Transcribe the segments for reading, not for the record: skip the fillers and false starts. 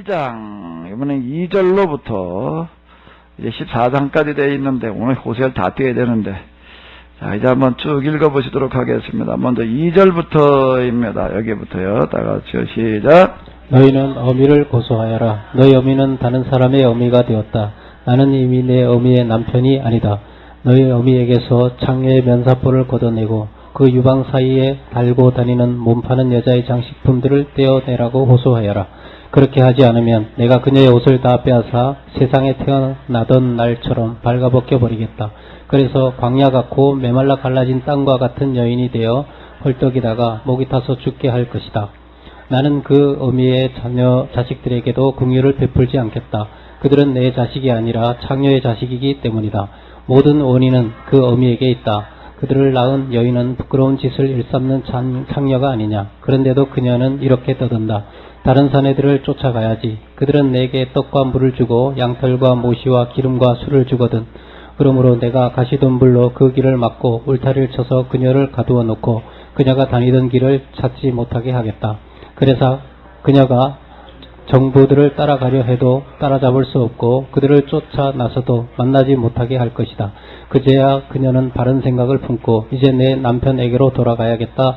2장, 이번엔 2절로부터 이제 14장까지 되어 있는데, 오늘 호세를 다 떼야 되는데, 자, 이제 한번 쭉 읽어보시도록 하겠습니다. 먼저 2절부터입니다. 여기부터요. 다 같이요. 시작. 너희는 어미를 고소하여라. 너희 어미는 다른 사람의 어미가 되었다. 나는 이미 내 어미의 남편이 아니다. 너희 어미에게서 창녀의 면사포를 걷어내고 그 유방 사이에 달고 다니는 몸파는 여자의 장식품들을 떼어내라고 호소하여라. 그렇게 하지 않으면 내가 그녀의 옷을 다 빼앗아 세상에 태어나던 날처럼 발가벗겨 버리겠다. 그래서 광야 같고 메말라 갈라진 땅과 같은 여인이 되어 헐떡이다가 목이 타서 죽게 할 것이다. 나는 그 어미의 자식들에게도 긍휼을 베풀지 않겠다. 그들은 내 자식이 아니라 창녀의 자식이기 때문이다. 모든 원인은 그 어미에게 있다. 그들을 낳은 여인은 부끄러운 짓을 일삼는 창녀가 아니냐. 그런데도 그녀는 이렇게 떠든다. 다른 사내들을 쫓아가야지. 그들은 내게 떡과 물을 주고 양털과 모시와 기름과 술을 주거든. 그러므로 내가 가시덤불로 그 길을 막고 울타리를 쳐서 그녀를 가두어 놓고 그녀가 다니던 길을 찾지 못하게 하겠다. 그래서 그녀가 정부들을 따라가려 해도 따라잡을 수 없고 그들을 쫓아 나서도 만나지 못하게 할 것이다. 그제야 그녀는 바른 생각을 품고 이제 내 남편에게로 돌아가야겠다.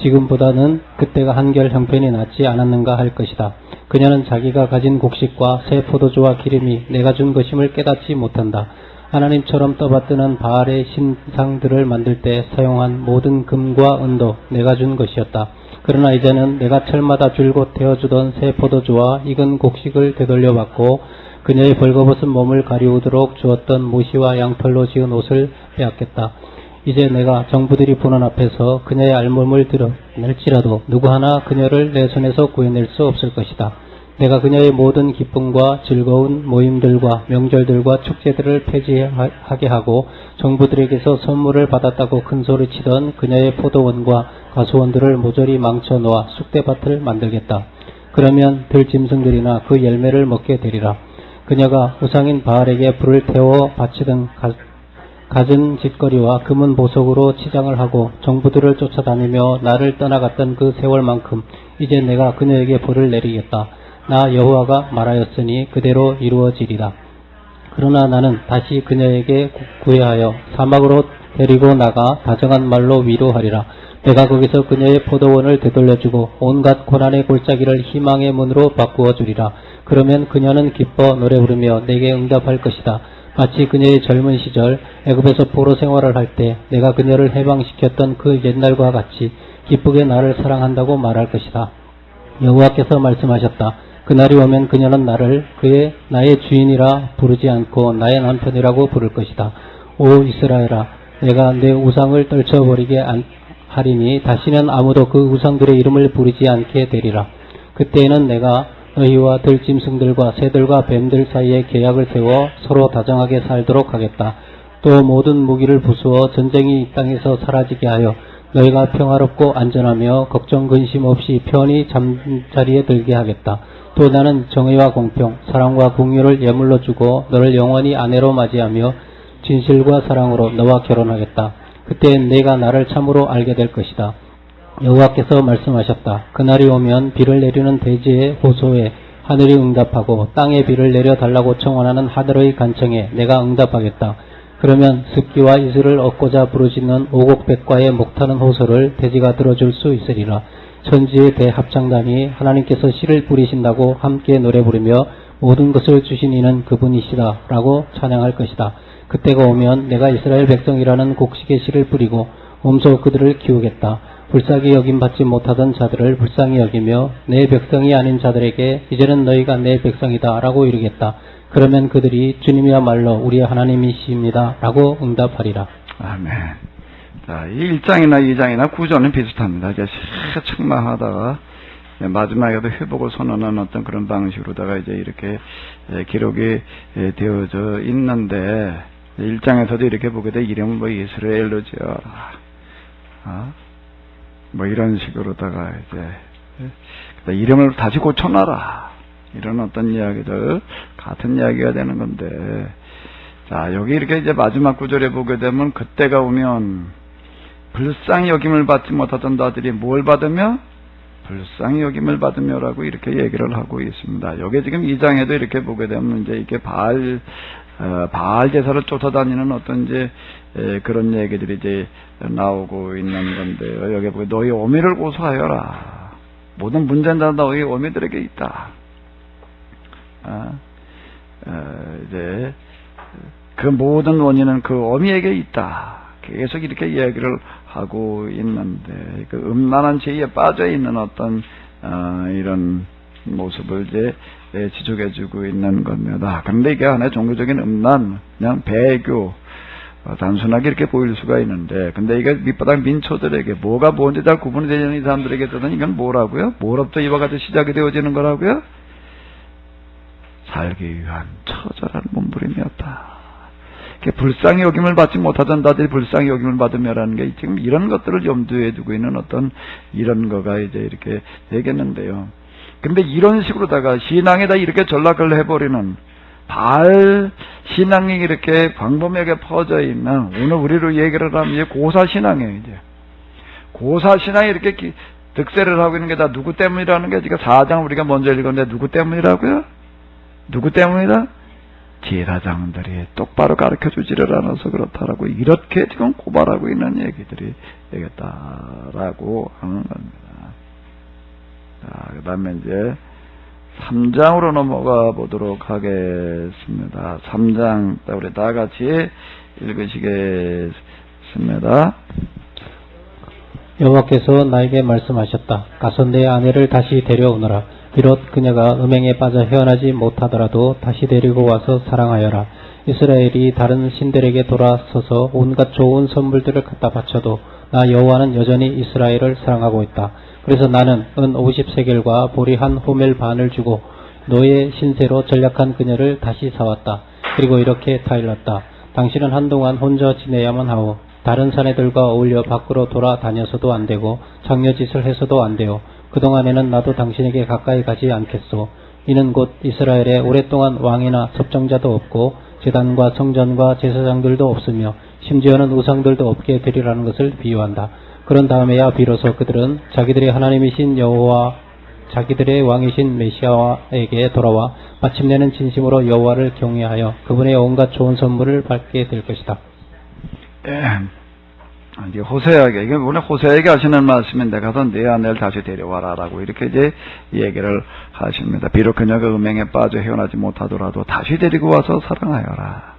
지금보다는 그때가 한결 형편이 낫지 않았는가 할 것이다. 그녀는 자기가 가진 곡식과 새 포도주와 기름이 내가 준 것임을 깨닫지 못한다. 하나님처럼 떠받드는 바알의 신상들을 만들 때 사용한 모든 금과 은도 내가 준 것이었다. 그러나 이제는 내가 철마다 줄곧 데워주던 새 포도주와 익은 곡식을 되돌려받고 그녀의 벌거벗은 몸을 가리우도록 주었던 모시와 양털로 지은 옷을 빼앗겠다. 이제 내가 정부들이 보는 앞에서 그녀의 알몸을 드러낼지라도 누구 하나 그녀를 내 손에서 구해낼 수 없을 것이다. 내가 그녀의 모든 기쁨과 즐거운 모임들과 명절들과 축제들을 폐지하게 하고 정부들에게서 선물을 받았다고 큰소리치던 그녀의 포도원과 가수원들을 모조리 망쳐놓아 쑥대밭을 만들겠다. 그러면 들짐승들이나 그 열매를 먹게 되리라. 그녀가 우상인 바알에게 불을 태워 바치던 갖은 짓거리와 금은 보석으로 치장을 하고 정부들을 쫓아다니며 나를 떠나갔던 그 세월만큼 이제 내가 그녀에게 벌을 내리겠다. 나 여호와가 말하였으니 그대로 이루어지리라. 그러나 나는 다시 그녀에게 구애하여 사막으로 데리고 나가 다정한 말로 위로하리라. 내가 거기서 그녀의 포도원을 되돌려주고 온갖 고난의 골짜기를 희망의 문으로 바꾸어 주리라. 그러면 그녀는 기뻐 노래 부르며 내게 응답할 것이다. 마치 그녀의 젊은 시절 애굽에서 포로 생활을 할 때 내가 그녀를 해방시켰던 그 옛날과 같이 기쁘게 나를 사랑한다고 말할 것이다. 여호와께서 말씀하셨다. 그날이 오면 그녀는 나를 나의 주인이라 부르지 않고 나의 남편이라고 부를 것이다. 오 이스라엘아, 내가 내 우상을 떨쳐버리게 하리니 다시는 아무도 그 우상들의 이름을 부르지 않게 되리라. 그때에는 내가 너희와 들짐승들과 새들과 뱀들 사이에 계약을 세워 서로 다정하게 살도록 하겠다. 또 모든 무기를 부수어 전쟁이 이 땅에서 사라지게 하여 너희가 평화롭고 안전하며 걱정 근심 없이 편히 잠자리에 들게 하겠다. 또 나는 정의와 공평, 사랑과 긍휼을 예물로 주고 너를 영원히 아내로 맞이하며 진실과 사랑으로 너와 결혼하겠다. 그때엔 내가 나를 참으로 알게 될 것이다. 여호와께서 말씀하셨다. 그날이 오면 비를 내리는 대지의 호소에 하늘이 응답하고 땅에 비를 내려달라고 청원하는 하늘의 간청에 내가 응답하겠다. 그러면 습기와 이슬을 얻고자 부르짖는 오곡백과의 목타는 호소를 대지가 들어줄 수 있으리라. 천지의 대합창단이 하나님께서 씨를 뿌리신다고 함께 노래 부르며 모든 것을 주신 이는 그분이시다 라고 찬양할 것이다. 그때가 오면 내가 이스라엘 백성이라는 곡식의 씨를 뿌리고 몸소 그들을 키우겠다. 불쌍히 여김받지 못하던 자들을 불쌍히 여기며 내 백성이 아닌 자들에게 이제는 너희가 내 백성이다 라고 이르겠다. 그러면 그들이 주님이야말로 우리의 하나님이십니다 라고 응답하리라. 아멘. 자, 이 1장이나 2장이나 구조는 비슷합니다. 이제 책망하다가 마지막에도 회복을 선언하는 어떤 그런 방식으로다가 이제 이렇게 기록이 되어져 있는데 1장에서도 이렇게 보게 돼. 이름은 뭐 이스라엘로 지어라. 뭐 이런 식으로다가 이제 이름을 다시 고쳐놔라. 이런 어떤 이야기들 같은 이야기가 되는 건데, 자 여기 이렇게 이제 마지막 구절에 보게 되면 그때가 오면 불쌍히 여김을 받지 못하던 자들이 뭘 받으며 불쌍히 여김을 받으며라고 이렇게 얘기를 하고 있습니다. 여기 지금 2장에도 이렇게 보게 되면 이제 이렇게 바알 제사를 쫓아다니는 어떤 이제 그런 얘기들이 이제 나오고 있는 건데요. 여기 보게 너희 어미를 고소하여라. 모든 문제는 다 너희 어미들에게 있다. 이제 그 모든 원인은 그 어미에게 있다. 계속 이렇게 이야기를 하고 있는데 그 음란한 죄에 빠져 있는 어떤 이런 모습을 이제 지적해주고 있는 겁니다. 그런데 이게 하나의 종교적인 음란, 그냥 배교, 단순하게 이렇게 보일 수가 있는데, 근데 이게 밑바닥 민초들에게 뭐가 뭔지 잘 구분이 되지 않는 이 사람들에게서는 이건 뭐라고요? 뭐로부터 이와 같이 시작이 되어지는 거라고요? 살기 위한 처절한 몸부림이었다. 불쌍히 여김을 받지 못하던 자들이 불쌍히 여김을 받으며라는 게 지금 이런 것들을 염두에 두고 있는 어떤 이런 거가 이제 이렇게 되겠는데요. 근데 이런 식으로다가 신앙에다 이렇게 전락을 해버리는 바알 신앙이 이렇게 광범위하게 퍼져 있는, 오늘 우리로 얘기를 하면 이제 고사신앙이에요. 이제 고사신앙이 이렇게 득세를 하고 있는 게 다 누구 때문이라는 게 지금 4장 우리가 먼저 읽었는데 누구 때문이라고요? 누구 때문이다? 제사장들이 똑바로 가르쳐주지를 않아서 그렇다라고 이렇게 지금 고발하고 있는 얘기들이 되겠다라고 하는 겁니다. 자, 그 다음에 이제 3장으로 넘어가 보도록 하겠습니다. 3장 우리 다 같이 읽으시겠습니다. 여호와께서 나에게 말씀하셨다. 가서 내 아내를 다시 데려오너라. 비록 그녀가 음행에 빠져 헤어나지 못하더라도 다시 데리고 와서 사랑하여라. 이스라엘이 다른 신들에게 돌아서서 온갖 좋은 선물들을 갖다 바쳐도 나 여호와는 여전히 이스라엘을 사랑하고 있다. 그래서 나는 은 50세겔과 보리 한 호멜 반을 주고 노예 신세로 전략한 그녀를 다시 사왔다. 그리고 이렇게 타일렀다. 당신은 한동안 혼자 지내야만 하오. 다른 사내들과 어울려 밖으로 돌아다녀서도 안 되고 장려짓을 해서도 안 돼요. 그동안에는 나도 당신에게 가까이 가지 않겠소. 이는 곧 이스라엘에 오랫동안 왕이나 섭정자도 없고 제단과 성전과 제사장들도 없으며 심지어는 우상들도 없게 되리라는 것을 비유한다. 그런 다음에야 비로소 그들은 자기들의 하나님이신 여호와, 자기들의 왕이신 메시아에게 돌아와 마침내는 진심으로 여호와를 경외하여 그분의 온갖 좋은 선물을 받게 될 것이다. 이제 호세아에게, 이게 오늘 호세아에게 하시는 말씀인데, 가서 내 아내를 다시 데려와라라고 이렇게 이제 얘기를 하십니다. 비록 그녀가 음행에 빠져 헤어나지 못하더라도 다시 데리고 와서 사랑하여라.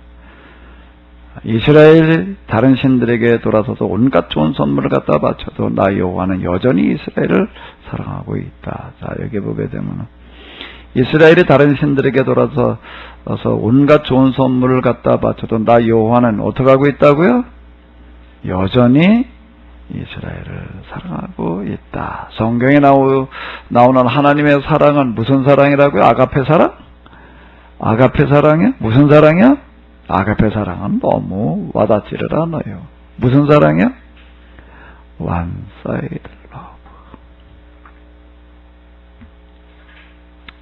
이스라엘 다른 신들에게 돌아서서 온갖 좋은 선물을 갖다 바쳐도 나 여호와는 여전히 이스라엘을 사랑하고 있다. 자, 여기 보게 되면 이스라엘이 다른 신들에게 돌아서서 온갖 좋은 선물을 갖다 바쳐도 나 여호와는 어떻게 하고 있다고요? 여전히 이스라엘을 사랑하고 있다. 성경에 나오는 하나님의 사랑은 무슨 사랑이라고요? 아가페 사랑? 아가페 사랑이요? 무슨 사랑이요? 아가페 사랑은 너무 와닿지를 않아요. 무슨 사랑이요? one-sided love.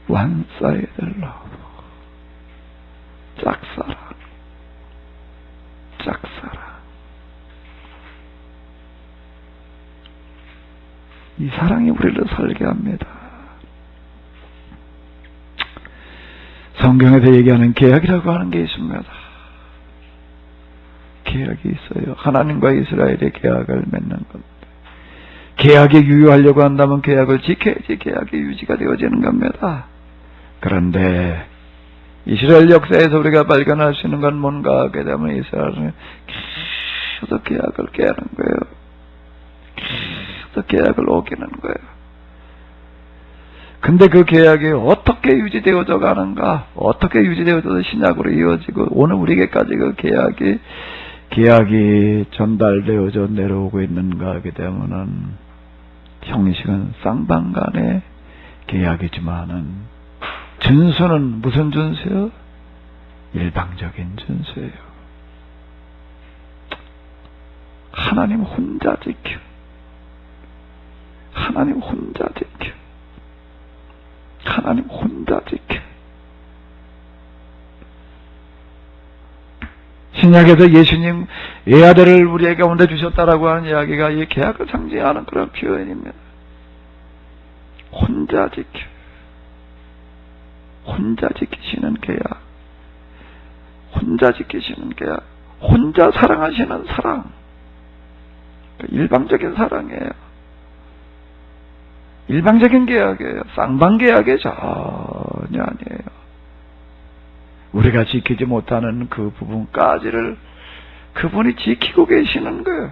one-sided love. 짝사랑. 짝사랑. 이 사랑이 우리를 살게 합니다. 성경에서 얘기하는 계약이라고 하는 게 있습니다. 계약이 있어요. 하나님과 이스라엘의 계약을 맺는 겁니다. 계약에 유효하려고 한다면 계약을 지켜야지 계약이 유지가 되어지는 겁니다. 그런데 이스라엘 역사에서 우리가 발견할 수 있는 건 뭔가 하게 되면 이스라엘은 계속 계약을 깨는 거예요. 계속 계약을 어기는 거예요. 근데 그 계약이 어떻게 유지되어져 가는가, 어떻게 유지되어져서 신약으로 이어지고 오늘 우리에게까지 그 계약이 전달되어져 내려오고 있는가 하게 되면은 형식은 쌍방간의 계약이지만은 준수는 무슨 준수요? 일방적인 준수예요. 하나님 혼자 지켜. 하나님 혼자 지켜. 하나님 혼자 지켜. 신약에서 예수님 외아들을 우리의 가운데 주셨다라고 하는 이야기가 이 계약을 상징하는 그런 표현입니다. 혼자 지켜. 혼자 지키시는 계약. 혼자 지키시는 계약. 혼자 사랑하시는 사랑. 일방적인 사랑이에요. 일방적인 계약이에요. 쌍방 계약이 전혀 아니에요. 우리가 지키지 못하는 그 부분까지를 그분이 지키고 계시는 거예요.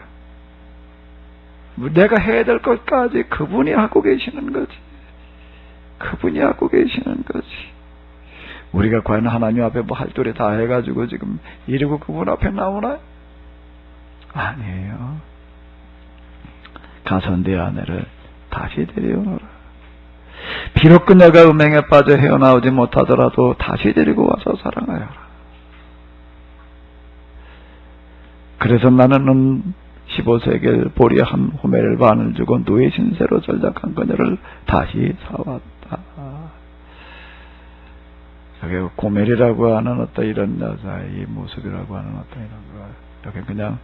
내가 해야 될 것까지 그분이 하고 계시는 거지. 그분이 하고 계시는 거지. 우리가 과연 하나님 앞에 뭐 할 도리 다 해가지고 지금 이러고 그분 앞에 나오나요? 아니에요. 가서 내 아내를 다시 데려오너라. 비록 그녀가 음행에 빠져 헤어나오지 못하더라도 다시 데리고 와서 사랑하여라. 그래서 나는 15세겔 보리 한 호멜 반을 주고 누의 신세로 전작한 그녀를 다시 사왔다. 저게 고멜이라고 하는 어떤 이런 여자의 모습이라고 하는 어떤 이런 거, 이렇게 그냥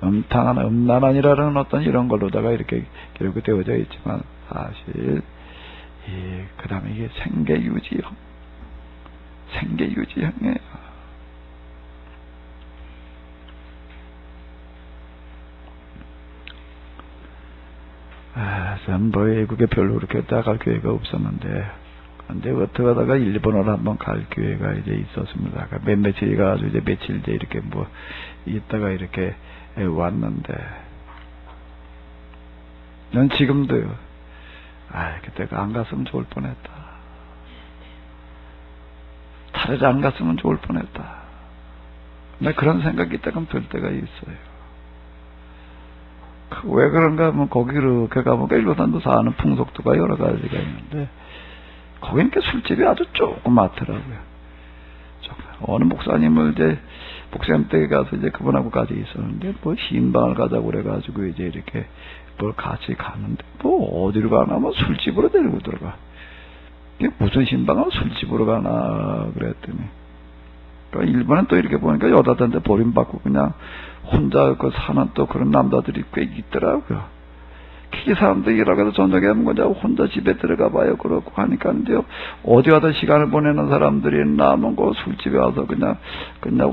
음탕한 음란한이라는 어떤 이런 걸로다가 이렇게 기록이 되어져 있지만 사실 그 다음에 이게 생계유지형, 생계유지형이에요. 전 뭐 외국에 별로 그렇게 나갈 기회가 없었는데, 근데 어떻게 하다가 일본으로 한번 갈 기회가 이제 있었습니다. 며칠 가가지고 이제 며칠 이제 이렇게 뭐 있다가 이렇게 왔는데, 난 지금도요. 그때가 안 갔으면 좋을 뻔했다. 차라리 안 갔으면 좋을 뻔했다. 나 그런 생각이 있다가 들 때가 있어요. 왜 그런가 하면 거기 이렇게 가면 일본산도 사는 풍속도가 여러 가지가 있는데 거기는 술집이 아주 조그맣더라고요. 어느 목사님을 이제 목사님 댁에 가서 이제 그분하고 같이 있었는데 뭐 신방을 가자고 그래가지고 이제 이렇게 뭘 같이 가는데 뭐 어디로 가나 뭐 술집으로 데리고 들어가. 이게 무슨 신방을 술집으로 가나 그랬더니, 그러니까 일본은 또 이렇게 보니까 여자들한테 버림받고 그냥 혼자 그 사는 또 그런 남자들이 꽤 있더라고요. 키 사람들이 일하고 해서 저녁에 하면 그냥 혼자 집에 들어가 봐요. 그렇고 하니까요. 어디 가서 시간을 보내는 사람들이 남은 거 술집에 와서 그냥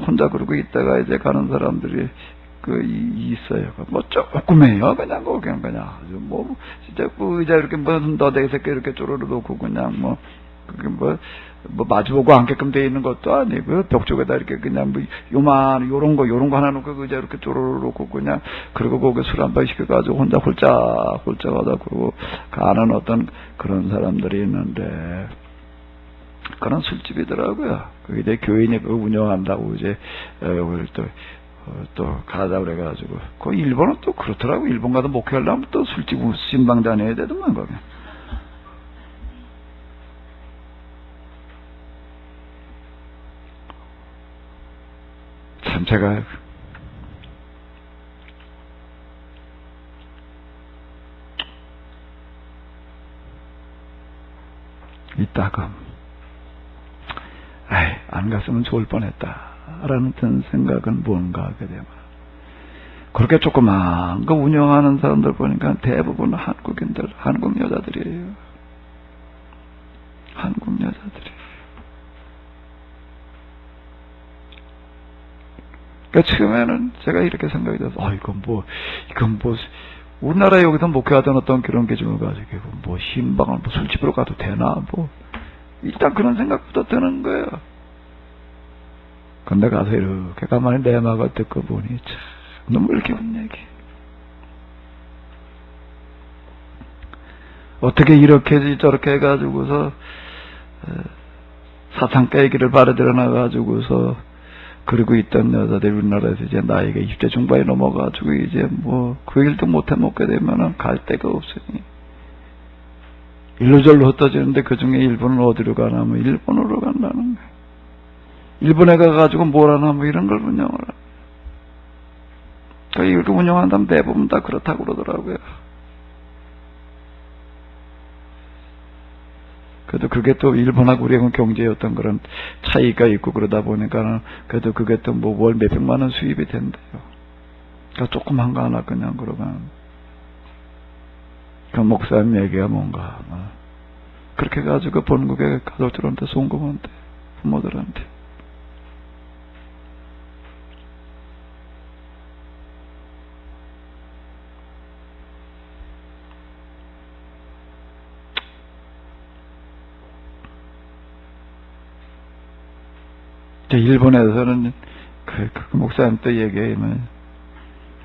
혼자 그러고 있다가 이제 가는 사람들이 있어요. 뭐 조금해요. 그냥 아주 뭐 진짜 그 의자 이렇게 무슨 너대에서 이렇게 쪼르르 놓고 그냥 뭐 그게 뭐 마주보고 앉게끔 돼 있는 것도 아니고 벽 쪽에다 이렇게 그냥 뭐 요런 거 하나 놓고 의자 이렇게 쪼르르 놓고 그냥 그리고 거기 술 한 번 시켜가지고 혼자 홀짝하다 그러고 가는 어떤 그런 사람들이 있는데, 그런 술집이더라고요. 그게 이제 교인이 그거 운영한다고 이제 여기를 또 가자 그래가지고, 그 일본은 또 그렇더라고. 일본 가서 목회하려면 또 술집 신방 다녀야 되더만 거기. 참 제가 이따금 안 갔으면 좋을 뻔했다라는 든 생각은 뭔가 하게 되면, 그렇게 조그만 거 운영하는 사람들 보니까 대부분 한국인들, 한국 여자들이에요. 한국 여자들이. 그러니까 처음에는 제가 이렇게 생각이 들어서, 이건 뭐 우리나라 여기서 목회하던 어떤 그런 계정을 가지고 뭐 신방을 뭐 술집으로 가도 되나 뭐 일단 그런 생각부터 드는 거예요. 근데 가서 이렇게 가만히 내막을 듣고 보니 참 눈물겨운 얘기. 어떻게 이렇게 저렇게 해가지고서 사탕 깨기를 바르들어 놔가지고서 그러고 있던 여자들 우리나라에서 이제 나이가 20대 중반에 넘어가지고 이제 뭐 그 일도 못해 먹게 되면은 갈 데가 없으니 일로절로 흩어지는데 그 중에 일본은 어디로 가나 뭐 일본으로 간다는 거야. 일본에 가가지고 뭘 하나 뭐 이런 걸 운영을 하는 거야. 그러니까 이렇게 운영한다면 대부분 다 그렇다고 그러더라고요. 그래도 그게 또 일본하고 우리하고 경제의 어떤 그런 차이가 있고 그러다 보니까는 그래도 그게 또 뭐 월 몇백만 원 수입이 된대요. 그러니까 조그만 거 하나 그냥 그러면 그 목사님 얘기가 뭔가 그렇게 해가지고 본국의 가족들한테 송금하면 돼. 부모들한테. 일본에서는 그 목사님 또 얘기하면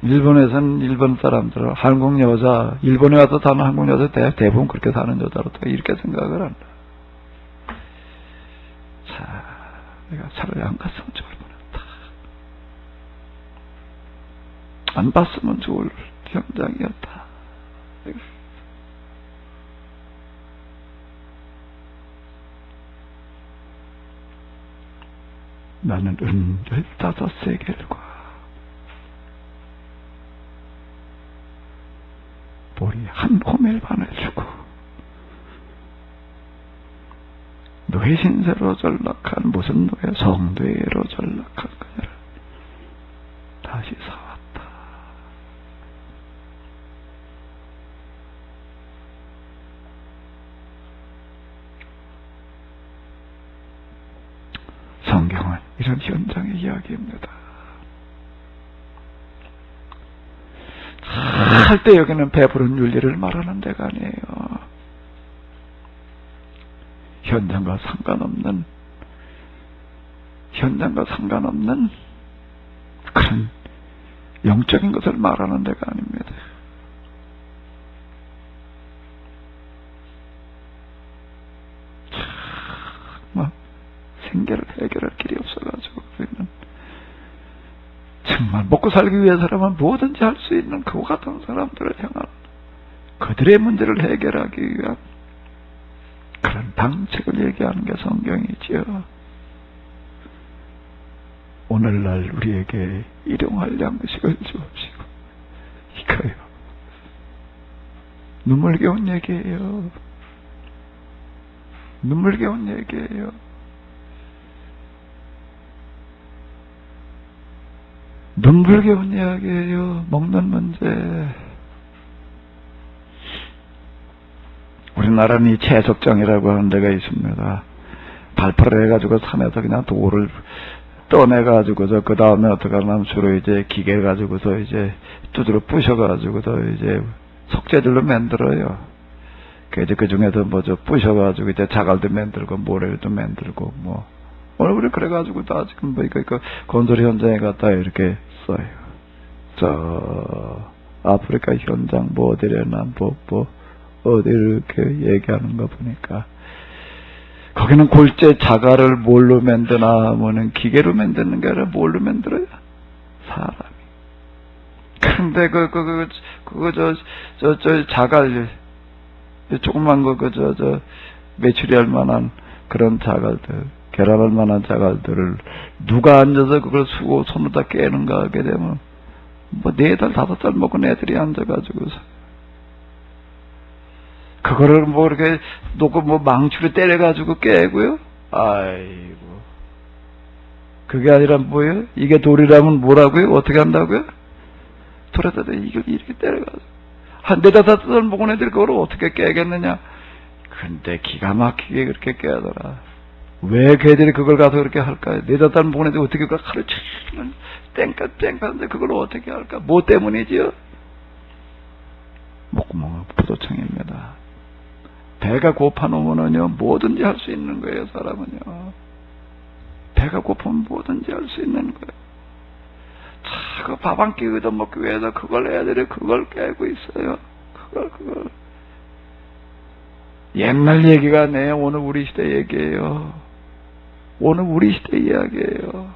일본에서는 일본 사람들은 한국 여자, 일본에 와서 사는 한국 여자 대부분 그렇게 사는 여자로 또 이렇게 생각을 한다. 자, 내가 차라리 안 갔으면 좋을 뻔했다. 안 봤으면 좋을 현장이었다. 나는 은 15세겔과 보리 한 호멜반을 주고 노예 신세로 전락한 무슨 노예 성도예로 전락한 그녀를 다시 사왔다. 성경은 이런 현장의 이야기입니다. 절대 여기는 배부른 윤리를 말하는 데가 아니에요. 현장과 상관없는 그런 영적인 것을 말하는 데가 아닙니다. 막 생계를 해결할 길이 없어가지고 우리는 정말 먹고 살기 위해서라면 뭐든지 할 수 있는 그와 같은 사람들을 향한 그들의 문제를 해결하기 위한 그런 방책을 얘기하는 게 성경이지요. 오늘날 우리에게 일용할 양식을 주옵시고. 이거요. 눈물겨운 얘기예요. 눈물겨운 얘기예요. 눈물겨운 이야기예요. 먹는 문제. 우리나라는 이 채석장이라고 하는 데가 있습니다. 발표를 해가지고 산에서 그냥 돌을 떠내가지고서 그 다음에 어떻게 하냐면 주로 이제 기계 가지고서 이제 두드러 부셔가지고서 이제 석재들로 만들어요. 그 중에서 뭐저 부셔가지고 이제 자갈도 만들고 모래도 만들고 뭐 오늘 우리 그래가지고 다 지금 뭐 이거 건설 현장에 갔다 이렇게 써요. 저 아프리카 현장 뭐 어디래나 뭐 어디 이렇게 얘기하는 거 보니까 거기는 골재 자갈을 뭘로 만드나 하면은 기계로 만드는 게 아니라 뭘로 만들어요? 사람이. 근데 저 자갈 조그만 저 매출이 할 만한 그런 자갈들, 계란할 만한 자갈들을 누가 앉아서 그걸 수고 손으로 다 깨는가 하게 되면 뭐 4달 5달 먹은 애들이 앉아가지고서 그거를 뭐 이렇게 놓고 뭐 망치로 때려가지고 깨고요. 아이고. 그게 아니라 뭐예요? 이게 돌이라면 뭐라고요? 어떻게 한다고요? 돌에다 이걸 이렇게 때려가지고. 한 4-5달 먹은 애들 그걸 어떻게 깨겠느냐? 근데 기가 막히게 그렇게 깨더라. 왜 걔들이 그걸 가서 그렇게 할까요? 4-5달 먹은 애들 어떻게 그걸 하루 종일 땡까는데 그걸 어떻게 할까? 뭐 때문이지요? 목구멍은 포도청입니다. 배가 고파놓으면요, 뭐든지 할 수 있는 거예요, 사람은요. 배가 고프면 뭐든지 할 수 있는 거예요. 자, 그 밥 한 끼 얻어먹기 위해서 그걸 애들이 그걸 깨고 있어요. 그걸. 옛날 얘기가 아니에요. 오늘 우리 시대 얘기예요. 오늘 우리 시대 이야기예요.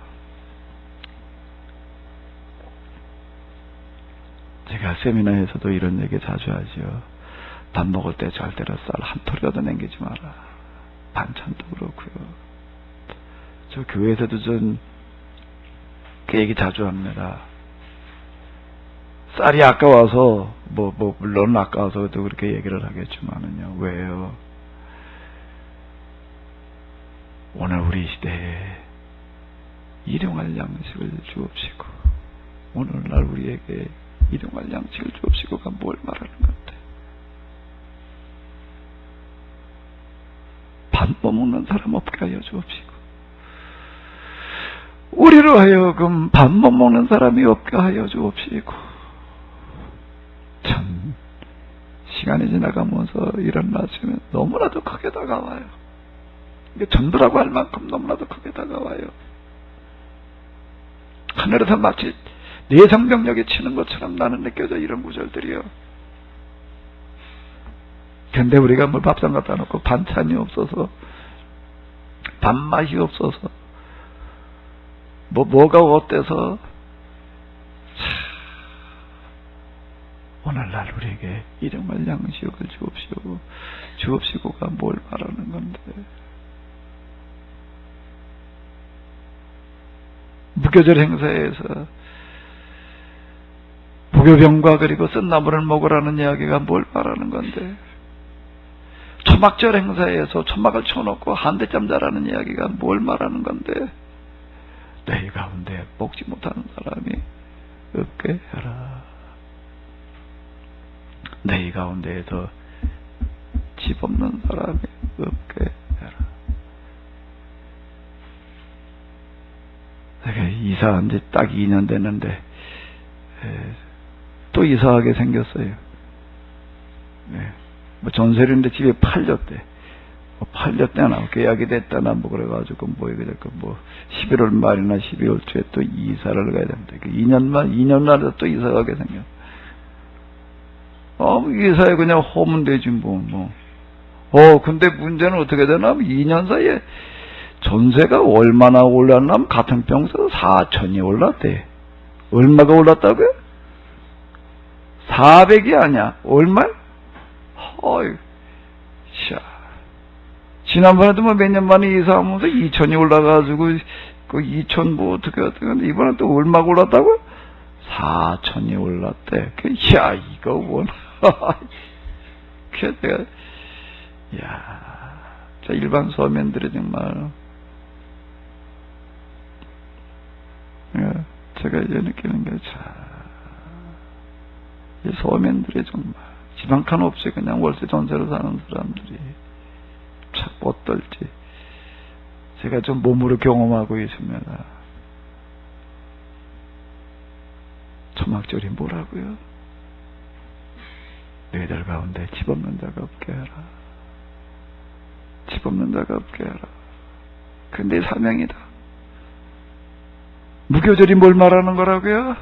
제가 세미나에서도 이런 얘기 자주 하죠. 밥 먹을 때 절대로 쌀 한 톨이라도 남기지 마라. 반찬도 그렇고요. 저 교회에서도 전 그 얘기 자주 합니다. 쌀이 아까워서 물론 아까워서도 그렇게 얘기를 하겠지만은요. 왜요? 오늘 우리 시대에 일용할 양식을 주옵시고 오늘날 우리에게 일용할 양식을 주옵시고가 뭘 말하는 건데? 밥 못 먹는 사람 없게 하여 주옵시고, 우리로 하여금 밥 못 먹는 사람이 없게 하여 주옵시고. 참 시간이 지나가면서 이런 말씀이 너무나도 크게 다가와요. 이게 전부라고 할 만큼 너무나도 크게 다가와요. 하늘에서 마치 내성병력이 치는 것처럼 나는 느껴져, 이런 구절들이요. 근데 우리가 뭐 밥상 갖다 놓고 반찬이 없어서, 밥맛이 없어서, 뭐가 어때서, 오늘날 우리에게 이정말 양식을 주옵시고가 뭘 말하는 건데. 무교절 행사에서 무교병과 그리고 쓴나물을 먹으라는 이야기가 뭘 말하는 건데, 초막절 행사에서 초막을 쳐놓고 한대짬 자라는 이야기가 뭘 말하는 건데, 너희 가운데 먹지 못하는 사람이 없게 하라. 너희 가운데에서 집 없는 사람이 없게 하라. 내가 이사한 지 딱 2년 됐는데 또 이사하게 생겼어요. 뭐 전세리인데 집에 팔렸대. 팔렸대나 계약이 됐다나 뭐 그래가지고 뭐 11월 말이나 12월 초에 또 이사를 가야 됩니다. 2년 만에 또 이사 가게 생겼. 이사에 그냥 호면 되지 뭐. 근데 문제는 어떻게 되나? 2년 사이에 전세가 얼마나 올랐냐면 같은 평수 4천이 올랐대. 얼마가 올랐다고요? 400이 아니야. 얼마? 어이, 샤. 지난번에도 뭐 몇 년 만에 이사하면서 2천이 올라가지고 그 2천 뭐 어떻게 하는데 이번에 또 얼마가 올랐다고? 4천이 올랐대. 야, 이거 원. 그래서 내가, 자, 일반 서민들이 정말, 제가 이제 느끼는 게, 이 서민들이 정말, 집 한 칸 없이 그냥 월세 전세로 사는 사람들이, 참 어떨지, 제가 좀 몸으로 경험하고 있습니다. 초막절이 뭐라고요? 너희들 가운데 집 없는 자가 없게 하라. 집 없는 자가 없게 하라. 근데 사명이다. 무교절이 뭘 말하는 거라고요?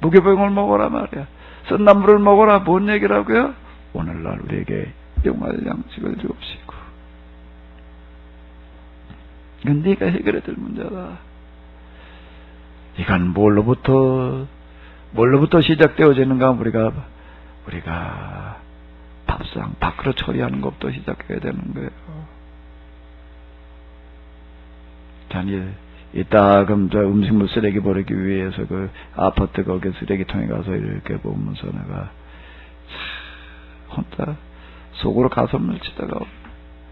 무교병을 먹어라 말이야. 쓴나물을 먹어라. 뭔 얘기라고요? 오늘날 우리에게 영화의 양식을 주옵시고. 이건 네가 해결해야 될 문제다. 이건 뭘로부터 시작되어지는가? 우리가 밥상 밖으로 처리하는 것부터 시작해야 되는 거예요. 자, 이따금 저 음식물 쓰레기 버리기 위해서 그 아파트 거기 쓰레기통에 가서 이렇게 보면서 내가 혼자 속으로 가슴을 치다가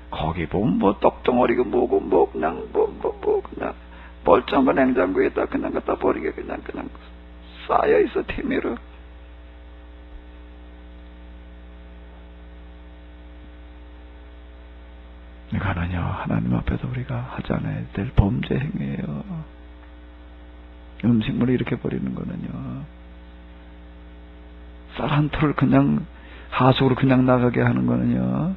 거기 보면 뭐 떡덩어리고 뭐고 뭐 그냥 그냥 멀쩡한 거 냉장고에다 그냥 갖다 버리게 그냥 쌓여 있어 티미로. 이거는요 하나님 앞에서 우리가 하지 않아야 될 범죄 행위예요. 음식물을 이렇게 버리는 거는요 쌀 한 톨 그냥 하수구로 그냥 나가게 하는 거는요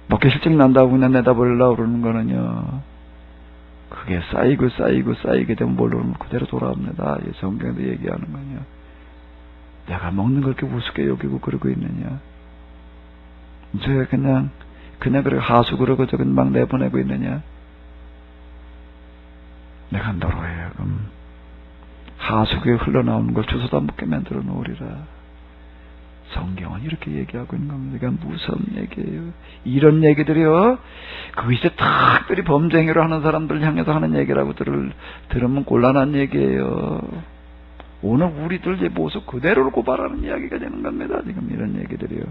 먹기 실증 난다고 그냥 내다버리려고 그러는 거는요 그게 쌓이게 되면 뭘로 그대로 돌아옵니다. 이 성경에도 얘기하는 거는요 내가 먹는 걸 이렇게 우습게 여기고 그러고 있느냐, 제가 그냥 그렇게 하수구로 저기 막 내보내고 있느냐, 내가 너로 하여금 하수구에 흘러나오는 걸 주워다 먹게 만들어 놓으리라. 성경은 이렇게 얘기하고 있는 겁니다. 그러니까 무서운 얘기예요. 이런 얘기들이요 그것이 특별히 범죄 행위를 하는 사람들 향해서 하는 얘기라고 들으면 곤란한 얘기예요. 오늘 우리들 모습 그대로를 고발하는 이야기가 되는 겁니다. 지금 이런 얘기들이요.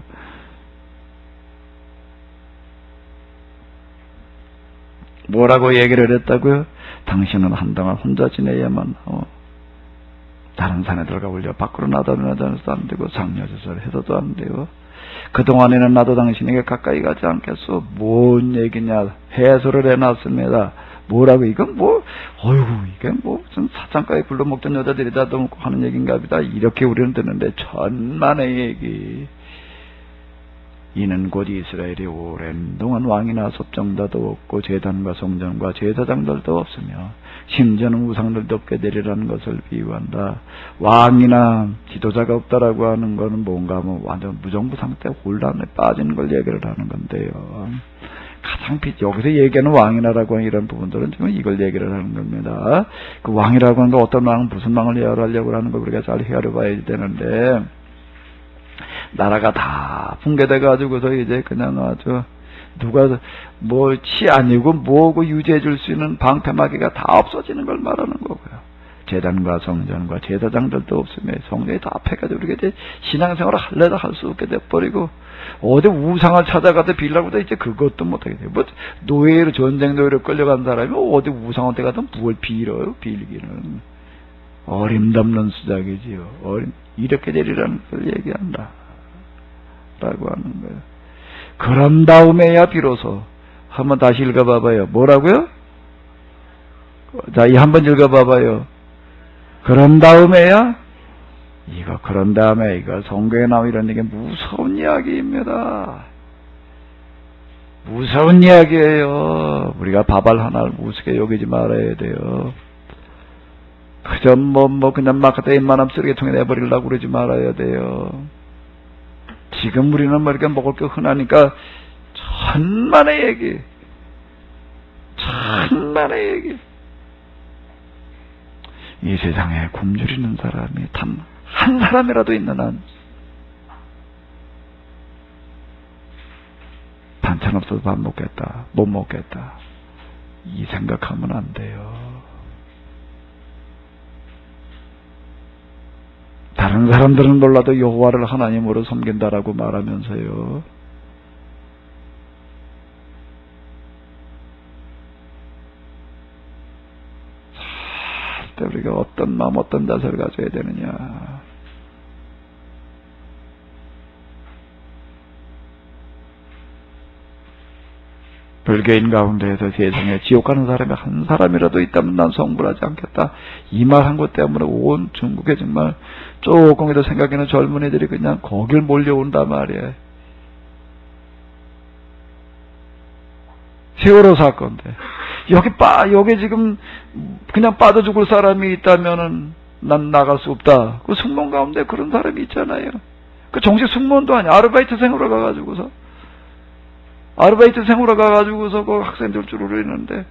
뭐라고 얘기를 했다고요? 당신은 한동안 혼자 지내야만 다른 산에 들어가 올려 밖으로 나다녀서 안 되고 상여짓을 해서도 안 돼요. 그동안에는 나도 당신에게 가까이 가지 않겠소. 뭔 얘기냐. 해설을 해놨습니다. 뭐라고, 이건 뭐, 어이구, 이게 뭐, 무슨 사창가에 굴러먹던 여자들이 다 먹고 하는 얘기인가 보다. 이렇게 우리는 듣는데, 천만의 얘기. 이는 곧 이스라엘이 오랜 동안 왕이나 섭정자도 없고 제단과 성전과 제사장들도 없으며 심지어는 우상들도 없게 되리라는 것을 비유한다. 왕이나 지도자가 없다라고 하는 것은 뭔가 하면 완전 무정부 상태 혼란에 빠지는 걸 얘기를 하는 건데요. 가장 여기서 얘기하는 왕이나라고 하는 이런 부분들은 지금 이걸 얘기를 하는 겁니다. 그 왕이라고 하는 거 어떤 왕은 무슨 왕을 헤아려고 하는 거 우리가 잘 헤아려 봐야 되는데, 나라가 다 붕괴돼 가지고서 이제 그냥 아주 누가 뭐 치 아니고 뭐고 유지해 줄 수 있는 방패막이가 다 없어지는 걸 말하는 거고요. 제단과 성전과 제사장들도 없으며 성전이 다 폐가지고 우리가 이제 신앙생활을 할래도 할 수 없게 돼버리고 어디 우상을 찾아가서 빌라고 이제 그것도 못하게 돼요. 뭐 노예로 전쟁 노예로 끌려간 사람이 어디 우상한테 가서 뭘 빌어요. 빌기는 어림없는 수작이지요. 이렇게 되리라는 걸 얘기한다 라고 하는 거예요. 그런 다음에야 비로소 한번 다시 읽어봐봐요. 뭐라고요? 자, 이 한번 읽어봐봐요. 그런 다음에야 그런 다음에 이거 성경에 나오는 이런 얘기 무서운 이야기입니다. 무서운 이야기예요. 우리가 바발 하나를 우습게 여기지 말아야 돼요. 그저 그냥 막 갖다 입만함 쓰레기통에 내버리려고 그러지 말아야 돼요. 지금 우리는 뭐 이렇게 먹을 게 흔하니까 천만의 얘기. 이 세상에 굶주리는 사람이 단 한 사람이라도 있는 한 반찬 없어서 밥 먹겠다, 못 먹겠다, 이 생각하면 안 돼요. 다른 사람들은 몰라도 여호와를 하나님으로 섬긴다라고 말하면서요. 절대 우리가 어떤 마음, 어떤 자세를 가져야 되느냐. 별개인 가운데에서 세상에 지옥 가는 사람이 한 사람이라도 있다면 난 성불하지 않겠다. 이 말 한 것 때문에 온 중국에 정말 조금이라도 생각하는 젊은이들이 그냥 거길 몰려온단 말이에요. 세월호 사건인데 여기 지금 그냥 빠져 죽을 사람이 있다면은 난 나갈 수 없다. 그 승무원 가운데 그런 사람이 있잖아요. 그 정식 승무원도 아니야. 아르바이트생으로 가가지고서 그 학생들 주로 있는데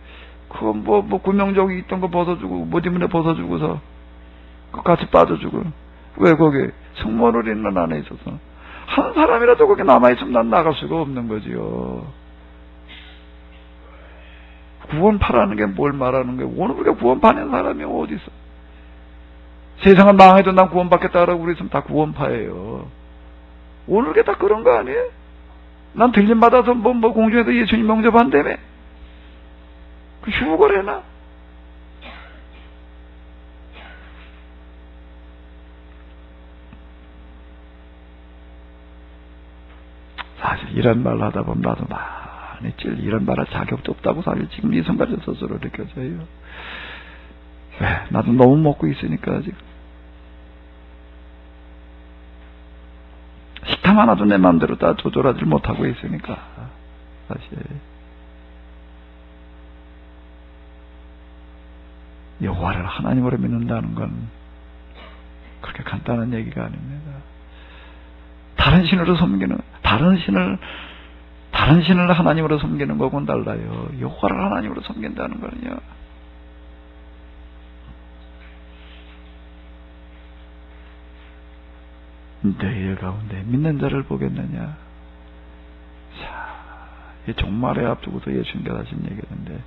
그거 뭐 구명조끼 있던 거 벗어주고 못 입은 애 벗어주고서 그 같이 빠져주고. 왜 거기 승무원으로 있는 안에 있어서 한 사람이라도 거기 남아있으면 난 나갈 수가 없는 거지요. 구원파라는 게 뭘 말하는 거예요? 오늘 우리가 구원받는 사람이 어디 있어? 세상은 망해도 난 구원받겠다라고 우리 있으면 다 구원파예요. 오늘 게 다 그런 거 아니에요? 난 들림 받아서 공중에서 예수님 영접한다며? 그 휴거를 해놔? 사실 이런 말 하다 보면 나도 많이 이런 말 할 자격도 없다고 사실 지금 이 순간에 스스로 느껴져요. 왜? 나도 너무 먹고 있으니까 지금. 식탐 하나도 내 마음대로 다 조절하지 못하고 있으니까 사실 여호와를 하나님으로 믿는다는 건 그렇게 간단한 얘기가 아닙니다. 다른 신으로 섬기는 다른 신을 하나님으로 섬기는 거고는 달라요. 여호와를 하나님으로 섬긴다는 거는요. 너희들 가운데 믿는 자를 보겠느냐. 자, 이 종말에 앞두고서 예수님께서 하신 얘기인데,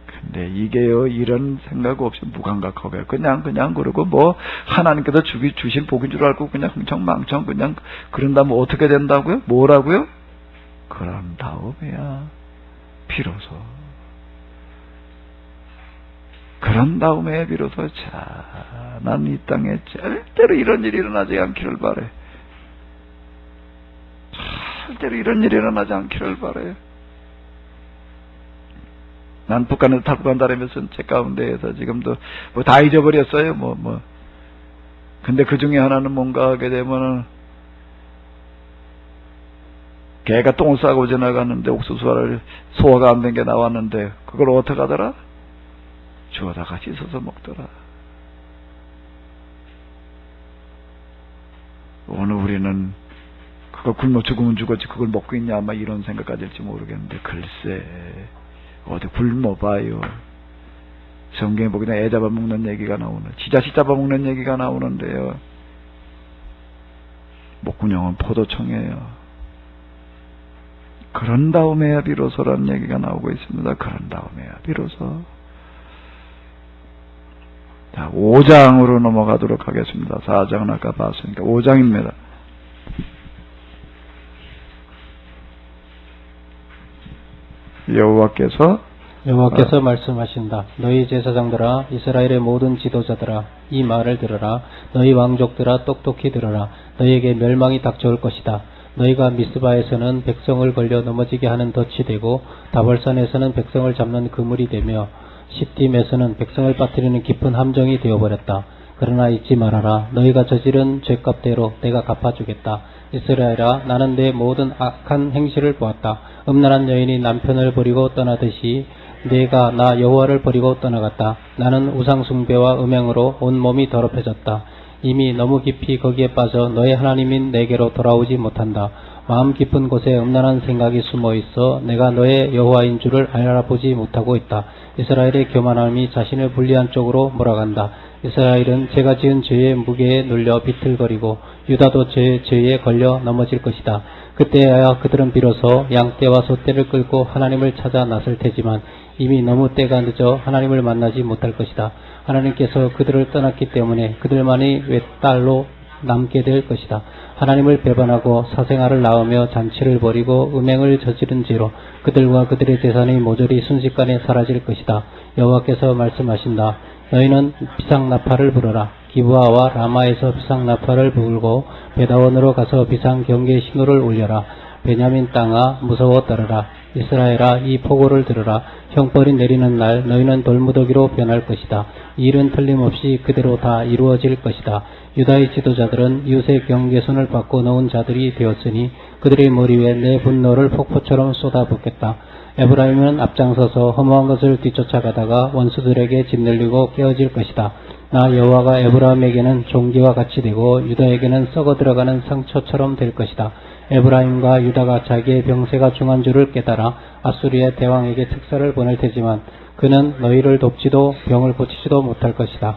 근데 이게요, 이런 생각 없이 무감각하게 그냥 그러고 하나님께서 주신 복인 줄 알고 그냥 흥청망청 그냥 그런다면 어떻게 된다고요? 뭐라고요? 그런 다음에야 비로소 자, 난 이 땅에 절대로 이런 일이 일어나지 않기를 바래. 절대로 이런 일이 일어나지 않기를 바라요. 난 북한에서 탈북한다라면서 제 가운데에서 지금도 뭐 다 잊어버렸어요. 근데 그 중에 하나는 뭔가 하게 되면은 개가 똥을 싸고 지나갔는데 옥수수를 소화가 안 된 게 나왔는데 그걸 어떻게 하더라? 주워다가 씻어서 먹더라. 오늘 우리는 그거 굶어 죽으면 죽었지 그걸 먹고 있냐 아마 이런 생각까지 할지 모르겠는데 글쎄 어디 굶어봐요. 성경에 보기나 애 잡아먹는 얘기가 나오는 지자식 잡아먹는 얘기가 나오는데요. 목구녕은 포도청이에요. 그런 다음에야 비로소라는 얘기가 나오고 있습니다. 그런 다음에야 비로소. 자, 5장으로 넘어가도록 하겠습니다. 4장은 아까 봤으니까 5장입니다. 여호와께서 말씀하신다. 너희 제사장들아, 이스라엘의 모든 지도자들아, 이 말을 들으라. 너희 왕족들아, 똑똑히 들으라. 너희에게 멸망이 닥쳐올 것이다. 너희가 미스바에서는 백성을 걸려 넘어지게 하는 덫이 되고 다볼산에서는 백성을 잡는 그물이 되며 시딤에서는 백성을 빠뜨리는 깊은 함정이 되어버렸다. 그러나 잊지 말아라. 너희가 저지른 죄값대로 내가 갚아주겠다. 이스라엘아, 나는 내 모든 악한 행실을 보았다. 음란한 여인이 남편을 버리고 떠나듯이 내가 나 여호와를 버리고 떠나갔다. 나는 우상 숭배와 음행으로 온몸이 더럽혀졌다. 이미 너무 깊이 거기에 빠져 너의 하나님인 내게로 돌아오지 못한다. 마음 깊은 곳에 음란한 생각이 숨어 있어 내가 너의 여호와인 줄을 알아보지 못하고 있다. 이스라엘의 교만함이 자신을 불리한 쪽으로 몰아간다. 이스라엘은 제가 지은 죄의 무게에 눌려 비틀거리고 유다도 제 죄에 걸려 넘어질 것이다. 그때야 그들은 비로소 양떼와 소떼를 끌고 하나님을 찾아 나설 테지만 이미 너무 때가 늦어 하나님을 만나지 못할 것이다. 하나님께서 그들을 떠났기 때문에 그들만이 외딸로 남게 될 것이다. 하나님을 배반하고 사생아를 낳으며 잔치를 벌이고 음행을 저지른 죄로 그들과 그들의 재산이 모조리 순식간에 사라질 것이다. 여호와께서 말씀하신다. 너희는 비상나팔을 불어라. 기브아와 라마에서 비상나팔을 불고 베다원으로 가서 비상경계 신호를 울려라. 베냐민 땅아, 무서워 떨어라. 이스라엘아, 이 포고를 들으라. 형벌이 내리는 날 너희는 돌무더기로 변할 것이다. 이 일은 틀림없이 그대로 다 이루어질 것이다. 유다의 지도자들은 이웃의 경계선을 받고 놓은 자들이 되었으니 그들의 머리 위에 내 분노를 폭포처럼 쏟아붓겠다. 에브라임은 앞장서서 허무한 것을 뒤쫓아가다가 원수들에게 짓눌리고 깨어질 것이다. 나 여호와가 에브라임에게는 종기와 같이 되고 유다에게는 썩어 들어가는 상처처럼 될 것이다. 에브라임과 유다가 자기의 병세가 중한 줄을 깨달아 아수리의 대왕에게 특사를 보낼 테지만 그는 너희를 돕지도 병을 고치지도 못할 것이다.